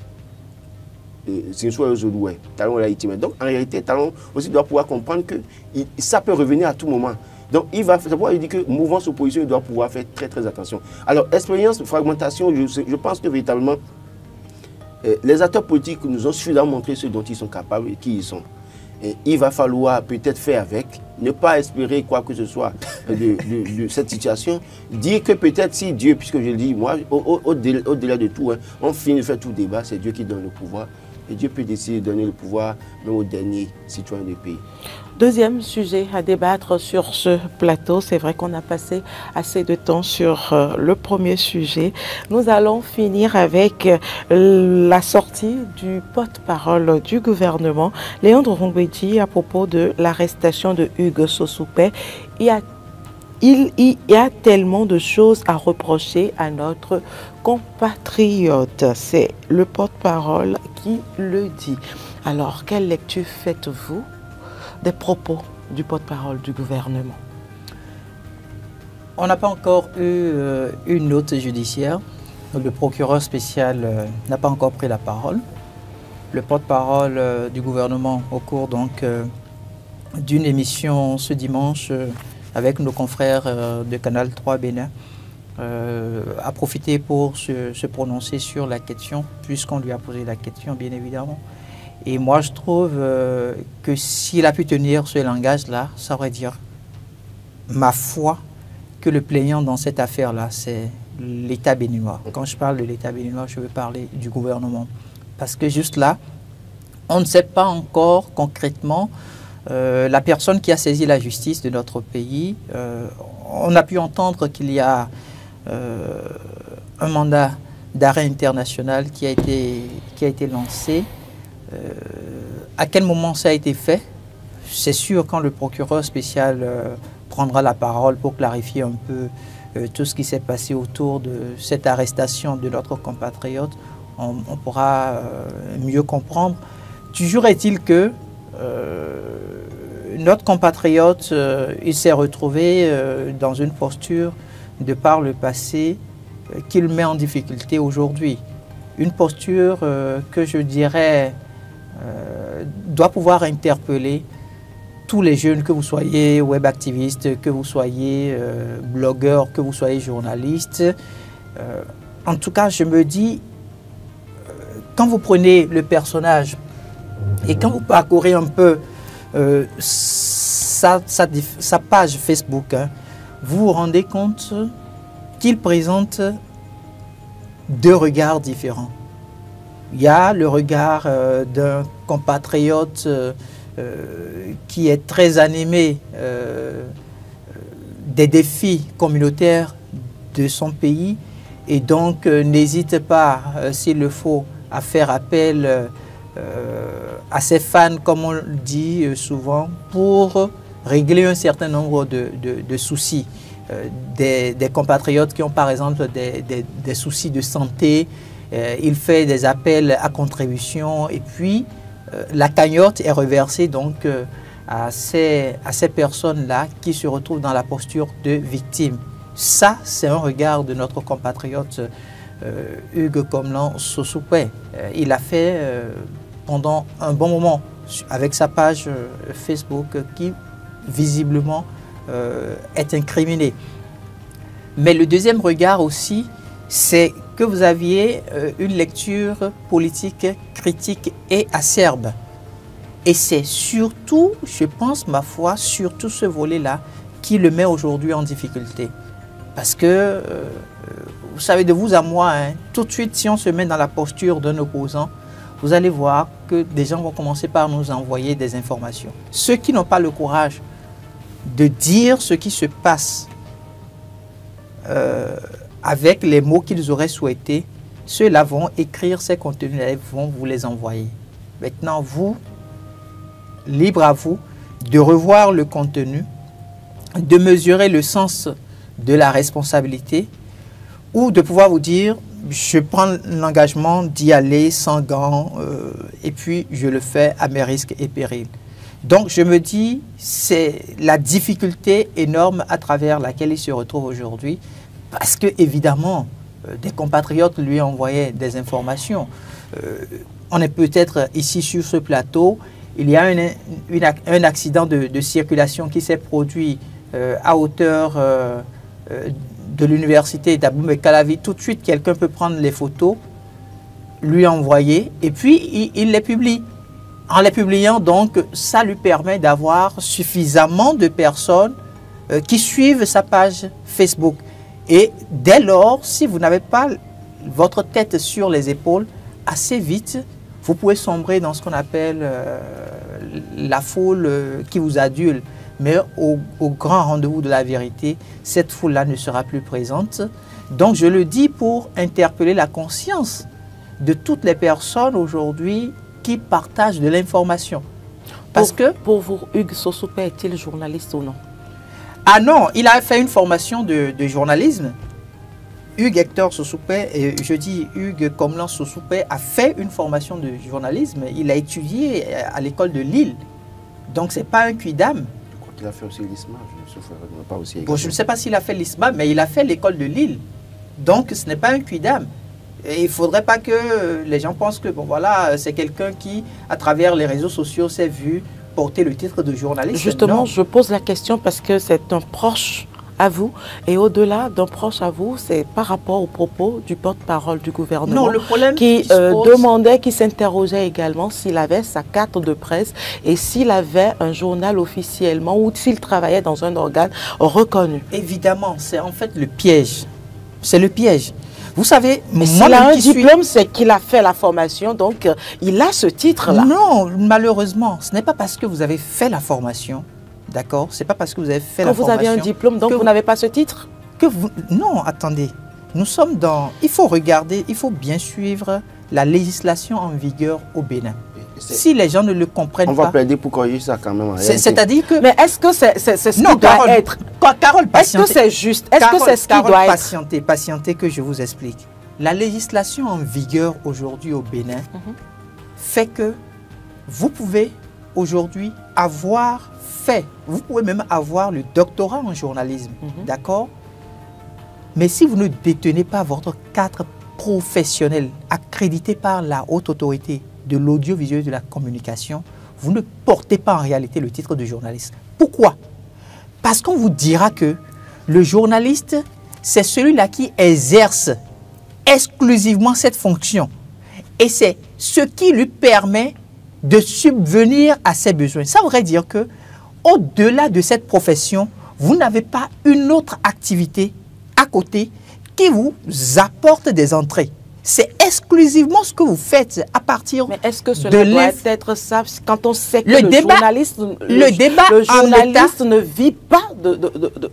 Donc en réalité, Talon aussi doit pouvoir comprendre que ça peut revenir à tout moment. Donc il dit que mouvance opposition, il doit pouvoir faire très très attention. Alors expérience, fragmentation, je pense que véritablement les acteurs politiques nous ont suffisamment montré ce dont ils sont capables et qui ils sont. Et il va falloir peut-être faire avec, ne pas espérer quoi que ce soit de cette situation. Dire que peut-être si Dieu, puisque je le dis, moi, au-delà de tout, hein, on finit de faire tout débat, c'est Dieu qui donne le pouvoir. Et Dieu peut décider de donner le pouvoir même aux derniers citoyens du pays. Deuxième sujet à débattre sur ce plateau, c'est vrai qu'on a passé assez de temps sur le premier sujet. Nous allons finir avec la sortie du porte-parole du gouvernement, Léandre Rongwedji, à propos de l'arrestation de Hugues Sossoupé. Il y a tellement de choses à reprocher à notre compatriote. C'est le porte-parole qui le dit. Alors, quelle lecture faites-vous des propos du porte-parole du gouvernement? On n'a pas encore eu une note judiciaire. Le procureur spécial n'a pas encore pris la parole. Le porte-parole du gouvernement, au cours donc d'une émission ce dimanche avec nos confrères de Canal 3 Bénin, a profité pour se prononcer sur la question, puisqu'on lui a posé la question, bien évidemment. Et moi, je trouve que s'il a pu tenir ce langage-là, ça aurait dire, ma foi, que le plaignant dans cette affaire-là, c'est l'État béninois. Quand je parle de l'État béninois, je veux parler du gouvernement. Parce que juste là, on ne sait pas encore concrètement la personne qui a saisi la justice de notre pays. On a pu entendre qu'il y a un mandat d'arrêt international qui a été lancé. À quel moment ça a été fait? C'est sûr, quand le procureur spécial prendra la parole pour clarifier un peu tout ce qui s'est passé autour de cette arrestation de notre compatriote, on pourra mieux comprendre. Toujours est-il que notre compatriote, il s'est retrouvé dans une posture de par le passé qu'il met en difficulté aujourd'hui. Une posture que je dirais doit pouvoir interpeller tous les jeunes, que vous soyez web activistes, que vous soyez blogueurs, que vous soyez journalistes. En tout cas, je me dis, quand vous prenez le personnage et quand vous parcourez un peu sa page Facebook, hein, vous vous rendez compte qu'il présente deux regards différents. Il y a le regard d'un compatriote qui est très animé des défis communautaires de son pays et donc n'hésite pas, s'il le faut, à faire appel à ses fans, comme on le dit souvent, pour régler un certain nombre de soucis. Des compatriotes qui ont par exemple des soucis de santé, il fait des appels à contribution et puis la cagnotte est reversée donc à ces personnes-là qui se retrouvent dans la posture de victime. Ça, c'est un regard de notre compatriote Hugues Komlan Sossoupé. Il a fait pendant un bon moment avec sa page Facebook qui visiblement est incriminé. Mais le deuxième regard aussi, c'est que vous aviez une lecture politique critique et acerbe. Et c'est surtout, je pense, ma foi, surtout ce volet-là qui le met aujourd'hui en difficulté. Parce que, vous savez, de vous à moi, hein, tout de suite, si on se met dans la posture d'un opposant, vous allez voir que des gens vont commencer par nous envoyer des informations. Ceux qui n'ont pas le courage de dire ce qui se passe avec les mots qu'ils auraient souhaité, ceux-là vont écrire ces contenus-là et vont vous les envoyer. Maintenant, vous, libre à vous de revoir le contenu, de mesurer le sens de la responsabilité, ou de pouvoir vous dire, je prends l'engagement d'y aller sans gants et puis je le fais à mes risques et périls. Donc je me dis, c'est la difficulté énorme à travers laquelle il se retrouve aujourd'hui, parce que évidemment, des compatriotes lui envoyaient des informations. On est peut-être ici sur ce plateau, il y a un accident de circulation qui s'est produit à hauteur de l'université d'Abomey-Calavi. Tout de suite, quelqu'un peut prendre les photos, lui envoyer, et puis il les publie. En les publiant, donc, ça lui permet d'avoir suffisamment de personnes qui suivent sa page Facebook. Et dès lors, si vous n'avez pas votre tête sur les épaules, assez vite, vous pouvez sombrer dans ce qu'on appelle la foule qui vous adule. Mais au grand rendez-vous de la vérité, cette foule-là ne sera plus présente. Donc, je le dis pour interpeller la conscience de toutes les personnes aujourd'hui qui partagent de l'information. Parce que pour vous, Hugues Sosoupé est-il journaliste ou non? Ah non, il a fait une formation de journalisme. Hugues Hector Sosoupé, et je dis Hugues Komlan Sosoupé, a fait une formation de journalisme. Il a étudié à l'école de Lille. Donc, ce n'est pas un quidam. Il a fait aussi l'ISMA, bon, je ne sais pas s'il a fait l'ISMA, mais il a fait l'école de Lille. Donc, ce n'est pas un quidam. Et il ne faudrait pas que les gens pensent que bon, voilà, c'est quelqu'un qui, à travers les réseaux sociaux, s'est vu porter le titre de journaliste. Justement, non. Je pose la question parce que c'est un proche à vous. Et au-delà d'un proche à vous, c'est par rapport aux propos du porte-parole du gouvernement qui demandait, qui s'interrogeait également s'il avait sa carte de presse et s'il avait un journal officiellement ou s'il travaillait dans un organe reconnu. Évidemment, c'est en fait le piège. C'est le piège. Vous savez, s'il a un diplôme, c'est qu'il a fait la formation, donc il a ce titre-là. Non, malheureusement, ce n'est pas parce que vous avez fait la formation, d'accord? C'est pas parce que vous avez fait la formation. Quand vous avez un diplôme, donc vous n'avez pas ce titre? Non, attendez. Nous sommes dans... Il faut regarder, il faut bien suivre la législation en vigueur au Bénin. Si les gens ne le comprennent pas... On va plaider pour corriger ça quand même. C'est-à-dire que... Mais est-ce que c'est ce qui doit être... Carole, est-ce que c'est juste? Est-ce que c'est ce qui doit être? Patientez que je vous explique. La législation en vigueur aujourd'hui au Bénin fait que vous pouvez aujourd'hui avoir fait, vous pouvez même avoir le doctorat en journalisme, d'accord? Mais si vous ne détenez pas votre cadre professionnel accrédité par la haute autorité de l'audiovisuel et de la communication, vous ne portez pas en réalité le titre de journaliste. Pourquoi? Parce qu'on vous dira que le journaliste, c'est celui-là qui exerce exclusivement cette fonction. Et c'est ce qui lui permet de subvenir à ses besoins. Ça voudrait dire que, au-delà de cette profession, vous n'avez pas une autre activité à côté qui vous apporte des entrées. C'est exclusivement ce que vous faites à partir de... Mais est-ce que cela doit être ça quand on sait que le journaliste ne vit pas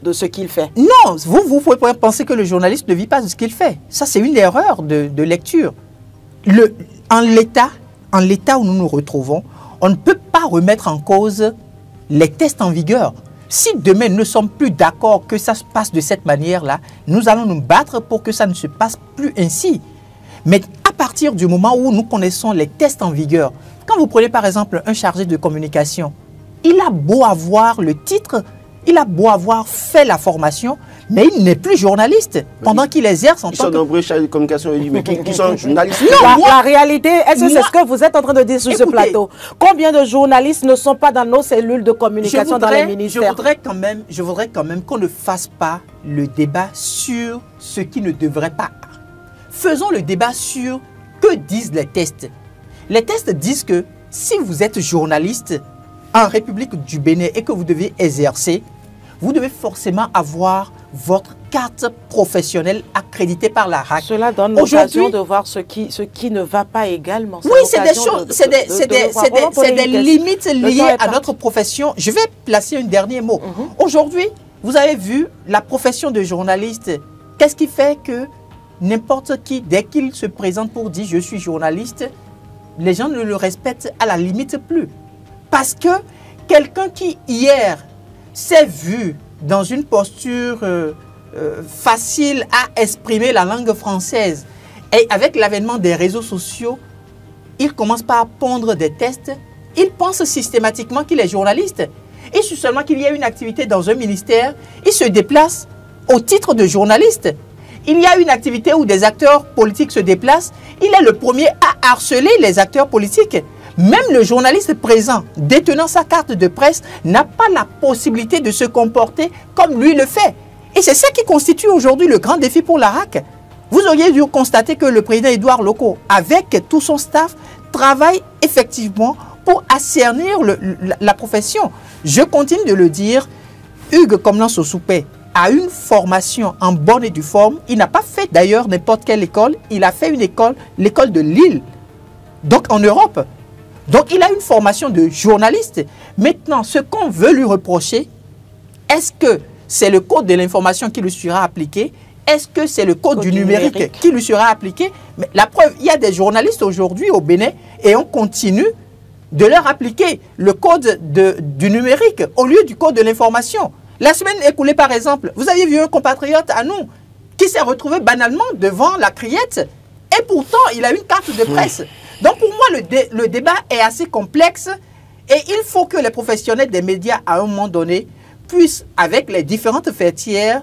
de ce qu'il fait? Non, vous pouvez penser que le journaliste ne vit pas de ce qu'il fait. Ça, c'est une erreur de lecture. En l'état où nous nous retrouvons, on ne peut pas remettre en cause les tests en vigueur. Si demain nous ne sommes plus d'accord que ça se passe de cette manière-là, nous allons nous battre pour que ça ne se passe plus ainsi. Mais à partir du moment où nous connaissons les tests en vigueur, quand vous prenez par exemple un chargé de communication, il a beau avoir le titre, il a beau avoir fait la formation, mais il n'est plus journaliste pendant qu'il exerce en tant que... Ils sont nombreux chargés de communication, mais qui sont journalistes. La réalité, est-ce que c'est ce que vous êtes en train de dire sur ce plateau? Combien de journalistes ne sont pas dans nos cellules de communication dans les ministères? Je voudrais quand même qu'on ne fasse pas le débat sur ce qui ne devrait pas. Faisons le débat sur que disent les tests. Les tests disent que si vous êtes journaliste en République du Bénin et que vous devez exercer, vous devez forcément avoir votre carte professionnelle accréditée par la RAC. Cela donne l'occasion de voir ce qui ne va pas également. Oui, c'est des choses, c'est des limites liées à notre profession. Je vais placer un dernier mot. Aujourd'hui, vous avez vu la profession de journaliste. Qu'est-ce qui fait que n'importe qui, dès qu'il se présente pour dire « je suis journaliste », les gens ne le respectent à la limite plus. Parce que quelqu'un qui, hier, s'est vu dans une posture facile à exprimer la langue française. Et avec l'avènement des réseaux sociaux, il commence par pondre des tests. Il pense systématiquement qu'il est journaliste. Et si seulement qu'il y a une activité dans un ministère, il se déplace au titre de journaliste. Il y a une activité où des acteurs politiques se déplacent. Il est le premier à harceler les acteurs politiques. Même le journaliste présent, détenant sa carte de presse, n'a pas la possibilité de se comporter comme lui le fait. Et c'est ça qui constitue aujourd'hui le grand défi pour l'ARAC. Vous auriez dû constater que le président Édouard Loko, avec tout son staff, travaille effectivement pour assainir la profession. Je continue de le dire, Hugues Komlan-Sosoupé a une formation en bonne et due forme. Il n'a pas fait d'ailleurs n'importe quelle école. Il a fait une école, l'école de Lille, donc en Europe. Donc il a une formation de journaliste. Maintenant, ce qu'on veut lui reprocher, est-ce que c'est le code de l'information qui lui sera appliqué? Est-ce que c'est le code du numérique qui lui sera appliqué? Mais la preuve, il y a des journalistes aujourd'hui au Bénin et on continue de leur appliquer le code du numérique au lieu du code de l'information. La semaine écoulée, par exemple, vous aviez vu un compatriote à nous qui s'est retrouvé banalement devant la criette et pourtant il a une carte de presse. Donc pour moi, le débat est assez complexe et il faut que les professionnels des médias, à un moment donné, puissent, avec les différentes fêtières,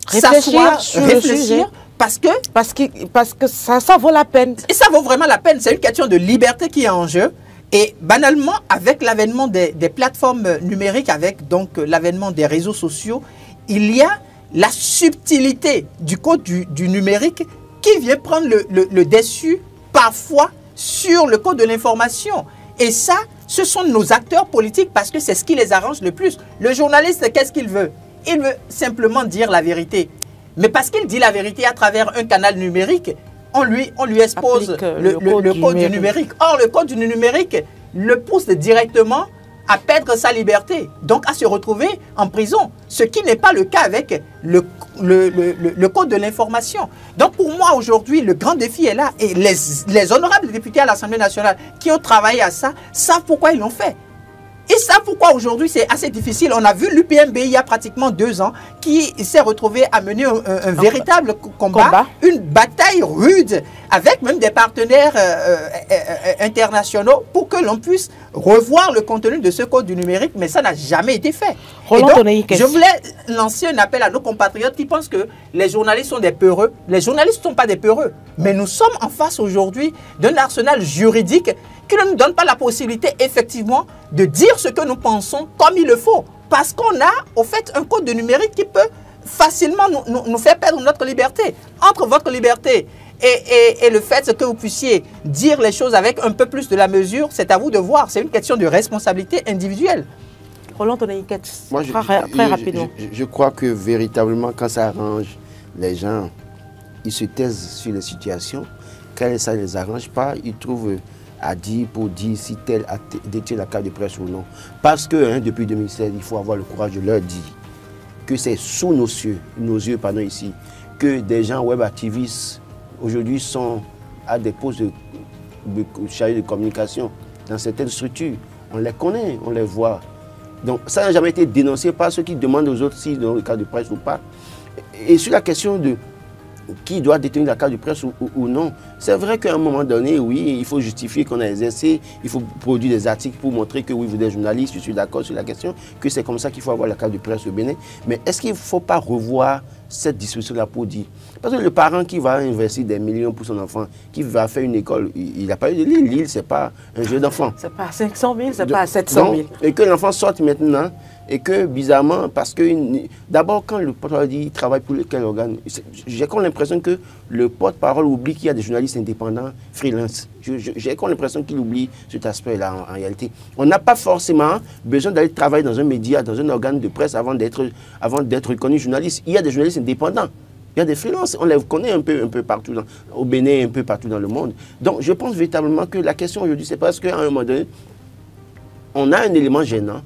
s'asseoir, réfléchir, parce que ça vaut la peine. Et ça vaut vraiment la peine. C'est une question de liberté qui est en jeu. Et banalement, avec l'avènement des plateformes numériques, avec donc l'avènement des réseaux sociaux, il y a la subtilité du code du numérique qui vient prendre le dessus parfois sur le code de l'information. Et ça, ce sont nos acteurs politiques parce que c'est ce qui les arrange le plus. Le journaliste, qu'est-ce qu'il veut? Il veut simplement dire la vérité. Mais parce qu'il dit la vérité à travers un canal numérique, on lui expose le code du numérique. Or, le code du numérique le pousse directement à perdre sa liberté, donc à se retrouver en prison, ce qui n'est pas le cas avec le code de l'information. Donc pour moi aujourd'hui, le grand défi est là et les honorables députés à l'Assemblée nationale qui ont travaillé à ça savent pourquoi ils l'ont fait. Et ça, pourquoi aujourd'hui c'est assez difficile. On a vu l'UPMB il y a pratiquement 2 ans qui s'est retrouvé à mener un véritable combat, une bataille rude avec même des partenaires internationaux pour que l'on puisse revoir le contenu de ce code du numérique, mais ça n'a jamais été fait. Et donc, je voulais lancer un appel à nos compatriotes qui pensent que les journalistes sont des peureux. Les journalistes ne sont pas des peureux, mais nous sommes en face aujourd'hui d'un arsenal juridique qui ne nous donne pas la possibilité effectivement de dire ce que nous pensons comme il le faut. Parce qu'on a au fait un code de numérique qui peut facilement nous faire perdre notre liberté. Entre votre liberté et le fait que vous puissiez dire les choses avec un peu plus de la mesure, c'est à vous de voir. C'est une question de responsabilité individuelle. Roland Tononiquette, très rapidement. Je crois que véritablement, quand ça arrange les gens, ils se taisent sur les situations. Quand ça ne les arrange pas, ils trouvent à dire pour dire si tel a détient la carte de presse ou non. Parce que depuis 2016, il faut avoir le courage de leur dire que c'est sous nos yeux ici, que des gens web activistes aujourd'hui sont à des postes de chargés de communication dans certaines structures. On les connaît, on les voit. Donc ça n'a jamais été dénoncé par ceux qui demandent aux autres s'ils ont le carte de presse ou pas. Et sur la question de qui doit détenir la carte de presse ou non. C'est vrai qu'à un moment donné, oui, il faut justifier qu'on a exercé, il faut produire des articles pour montrer que oui, vous êtes journaliste, je suis d'accord sur la question, que c'est comme ça qu'il faut avoir la carte de presse au Bénin. Mais est-ce qu'il ne faut pas revoir cette discussion-là pour dire? Parce que le parent qui va investir des millions pour son enfant, qui va faire une école, il n'a pas eu de Lille. Lille, ce n'est pas un jeu d'enfant. Ce n'est pas à 500 000, ce n'est pas à 700 000. Et que l'enfant sorte maintenant, et que bizarrement, parce que d'abord quand le porte-parole dit il travaille pour quel organe, j'ai comme l'impression que le porte-parole oublie qu'il y a des journalistes indépendants, freelance. J'ai comme l'impression qu'il oublie cet aspect-là en réalité. On n'a pas forcément besoin d'aller travailler dans un média, dans un organe de presse avant d'être reconnu journaliste. Il y a des journalistes indépendants. Il y a des freelances, on les connaît un peu partout, au Bénin, un peu partout dans le monde. Donc je pense véritablement que la question aujourd'hui, c'est parce qu'à un moment donné, on a un élément gênant.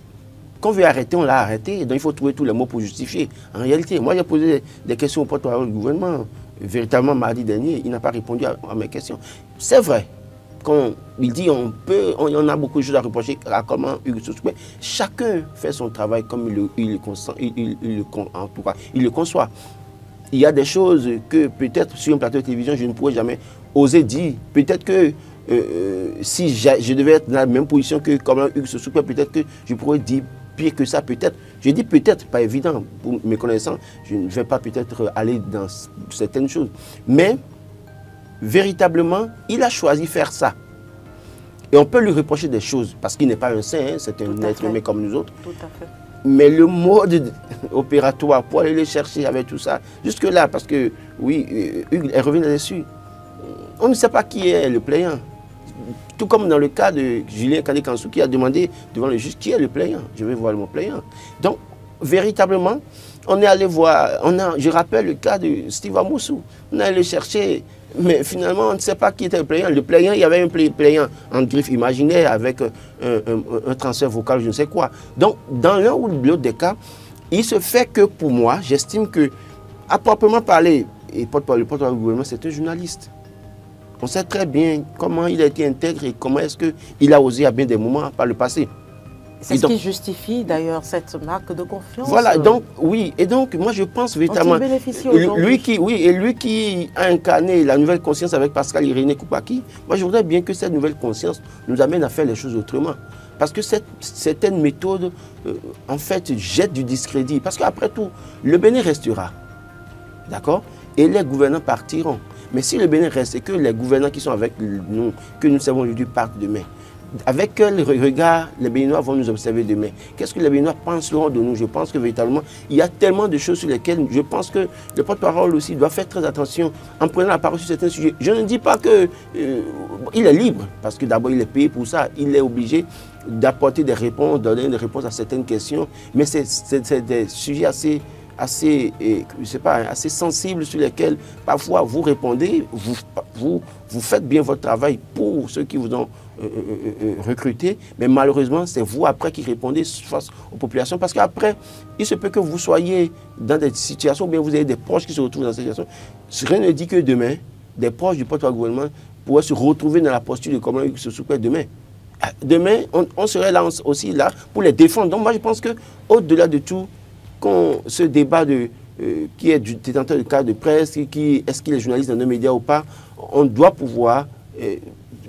Quand on veut arrêter, on l'a arrêté. Donc il faut trouver tous les mots pour justifier. En réalité, moi j'ai posé des questions au porte-parole du gouvernement. Véritablement, mardi dernier, il n'a pas répondu à mes questions. C'est vrai. Quand il dit on a beaucoup de choses à reprocher à comment Hugues Sosoupé. Chacun fait son travail comme il le conçoit. il y a des choses que peut-être sur un plateau de télévision, je ne pourrais jamais oser dire. Peut-être que si je devais être dans la même position que comme Hugues Sossoupe, peut-être que je pourrais dire pire que ça, peut-être. Je dis peut-être, pas évident, pour mes connaissances, je ne vais pas peut-être aller dans certaines choses. Mais, véritablement, il a choisi faire ça. Et on peut lui reprocher des choses, parce qu'il n'est pas un saint, hein, c'est un être humain comme nous autres. Tout à fait. Mais le mode opératoire pour aller les chercher avec tout ça, jusque-là, parce que, oui, Hugues est revenu là-dessus, on ne sait pas qui est le plaignant. Tout comme dans le cas de Julien Kandé-Kansou qui a demandé devant le juge qui est le plaignant. Je vais voir mon plaignant. Donc, véritablement, on est allé voir, je rappelle le cas de Steve Amoussou. On est allé chercher, mais finalement, on ne sait pas qui était le plaignant. Le plaignant, il y avait un plaignant en griffe imaginaire avec un transfert vocal, je ne sais quoi. Donc, dans l'un ou l'autre des cas, il se fait que pour moi, j'estime que, à proprement parler, et le porte-parole du gouvernement, c'est un journaliste. On sait très bien comment il a été intègre et comment est-ce qu'il a osé à bien des moments par le passé. C'est ce qui justifie d'ailleurs cette marque de confiance. Voilà, donc oui, et donc moi je pense véritablement, lui qui a incarné la nouvelle conscience avec Pascal Irénée Koupaki, moi je voudrais bien que cette nouvelle conscience nous amène à faire les choses autrement. Parce que certaines méthodes, en fait, jettent du discrédit. Parce qu'après tout, le Bénin restera, d'accord? Et les gouvernants partiront. Mais si le Bénin reste et que les gouvernants qui sont avec nous, que nous savons aujourd'hui, partent demain, avec quel regard les Béninois vont nous observer demain? Qu'est-ce que les Béninois penseront de nous? Je pense que véritablement, il y a tellement de choses sur lesquelles je pense que le porte-parole aussi doit faire très attention en prenant la parole sur certains sujets. Je ne dis pas qu'il est libre, parce que d'abord il est payé pour ça, il est obligé d'apporter des réponses, donner des réponses à certaines questions, mais c'est des sujets assez sensibles sur lesquels parfois vous répondez, vous faites bien votre travail pour ceux qui vous ont recruté, mais malheureusement c'est vous après qui répondez face aux populations, parce qu'après il se peut que vous soyez dans des situations ou bien vous avez des proches qui se retrouvent dans cette situation. Rien ne dit que demain, des proches du porte-parole du gouvernement pourraient se retrouver dans la posture de comment ils se soupent demain. Demain, on serait là aussi là pour les défendre. Donc moi je pense que au-delà de tout, ce débat qui est du détenteur de carte de presse, est-ce qu'il est journaliste dans un média ou pas, on doit pouvoir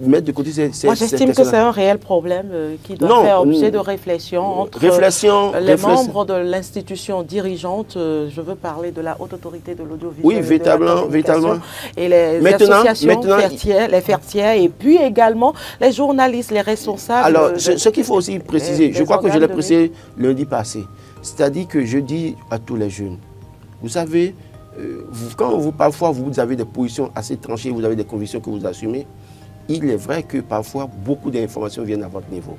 mettre de côté ces Moi, j'estime que c'est un réel problème qui doit faire objet de réflexion entre les membres de l'institution dirigeante. Je veux parler de la Haute Autorité de l'Audiovisuel, oui, véritablement. Et les associations les fertières, et puis également les journalistes, les responsables. Alors, ce qu'il faut aussi préciser, je crois que je l'ai précisé lundi passé, c'est-à-dire que je dis à tous les jeunes, vous savez, quand parfois vous avez des positions assez tranchées, vous avez des convictions que vous assumez, il est vrai que parfois beaucoup d'informations viennent à votre niveau.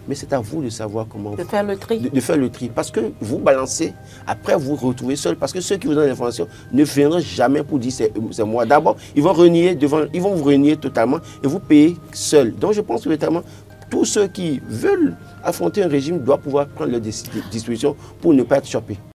Mais c'est à vous de savoir comment... De faire le tri. De faire le tri. Parce que vous balancez, après vous vous retrouvez seul. Parce que ceux qui vous donnent l'information ne viendront jamais pour dire c'est moi. D'abord, ils vont vous renier totalement et vous payez seul. Donc je pense que notamment, tous ceux qui veulent affronter un régime doivent pouvoir prendre leurs dispositions pour ne pas être chopés.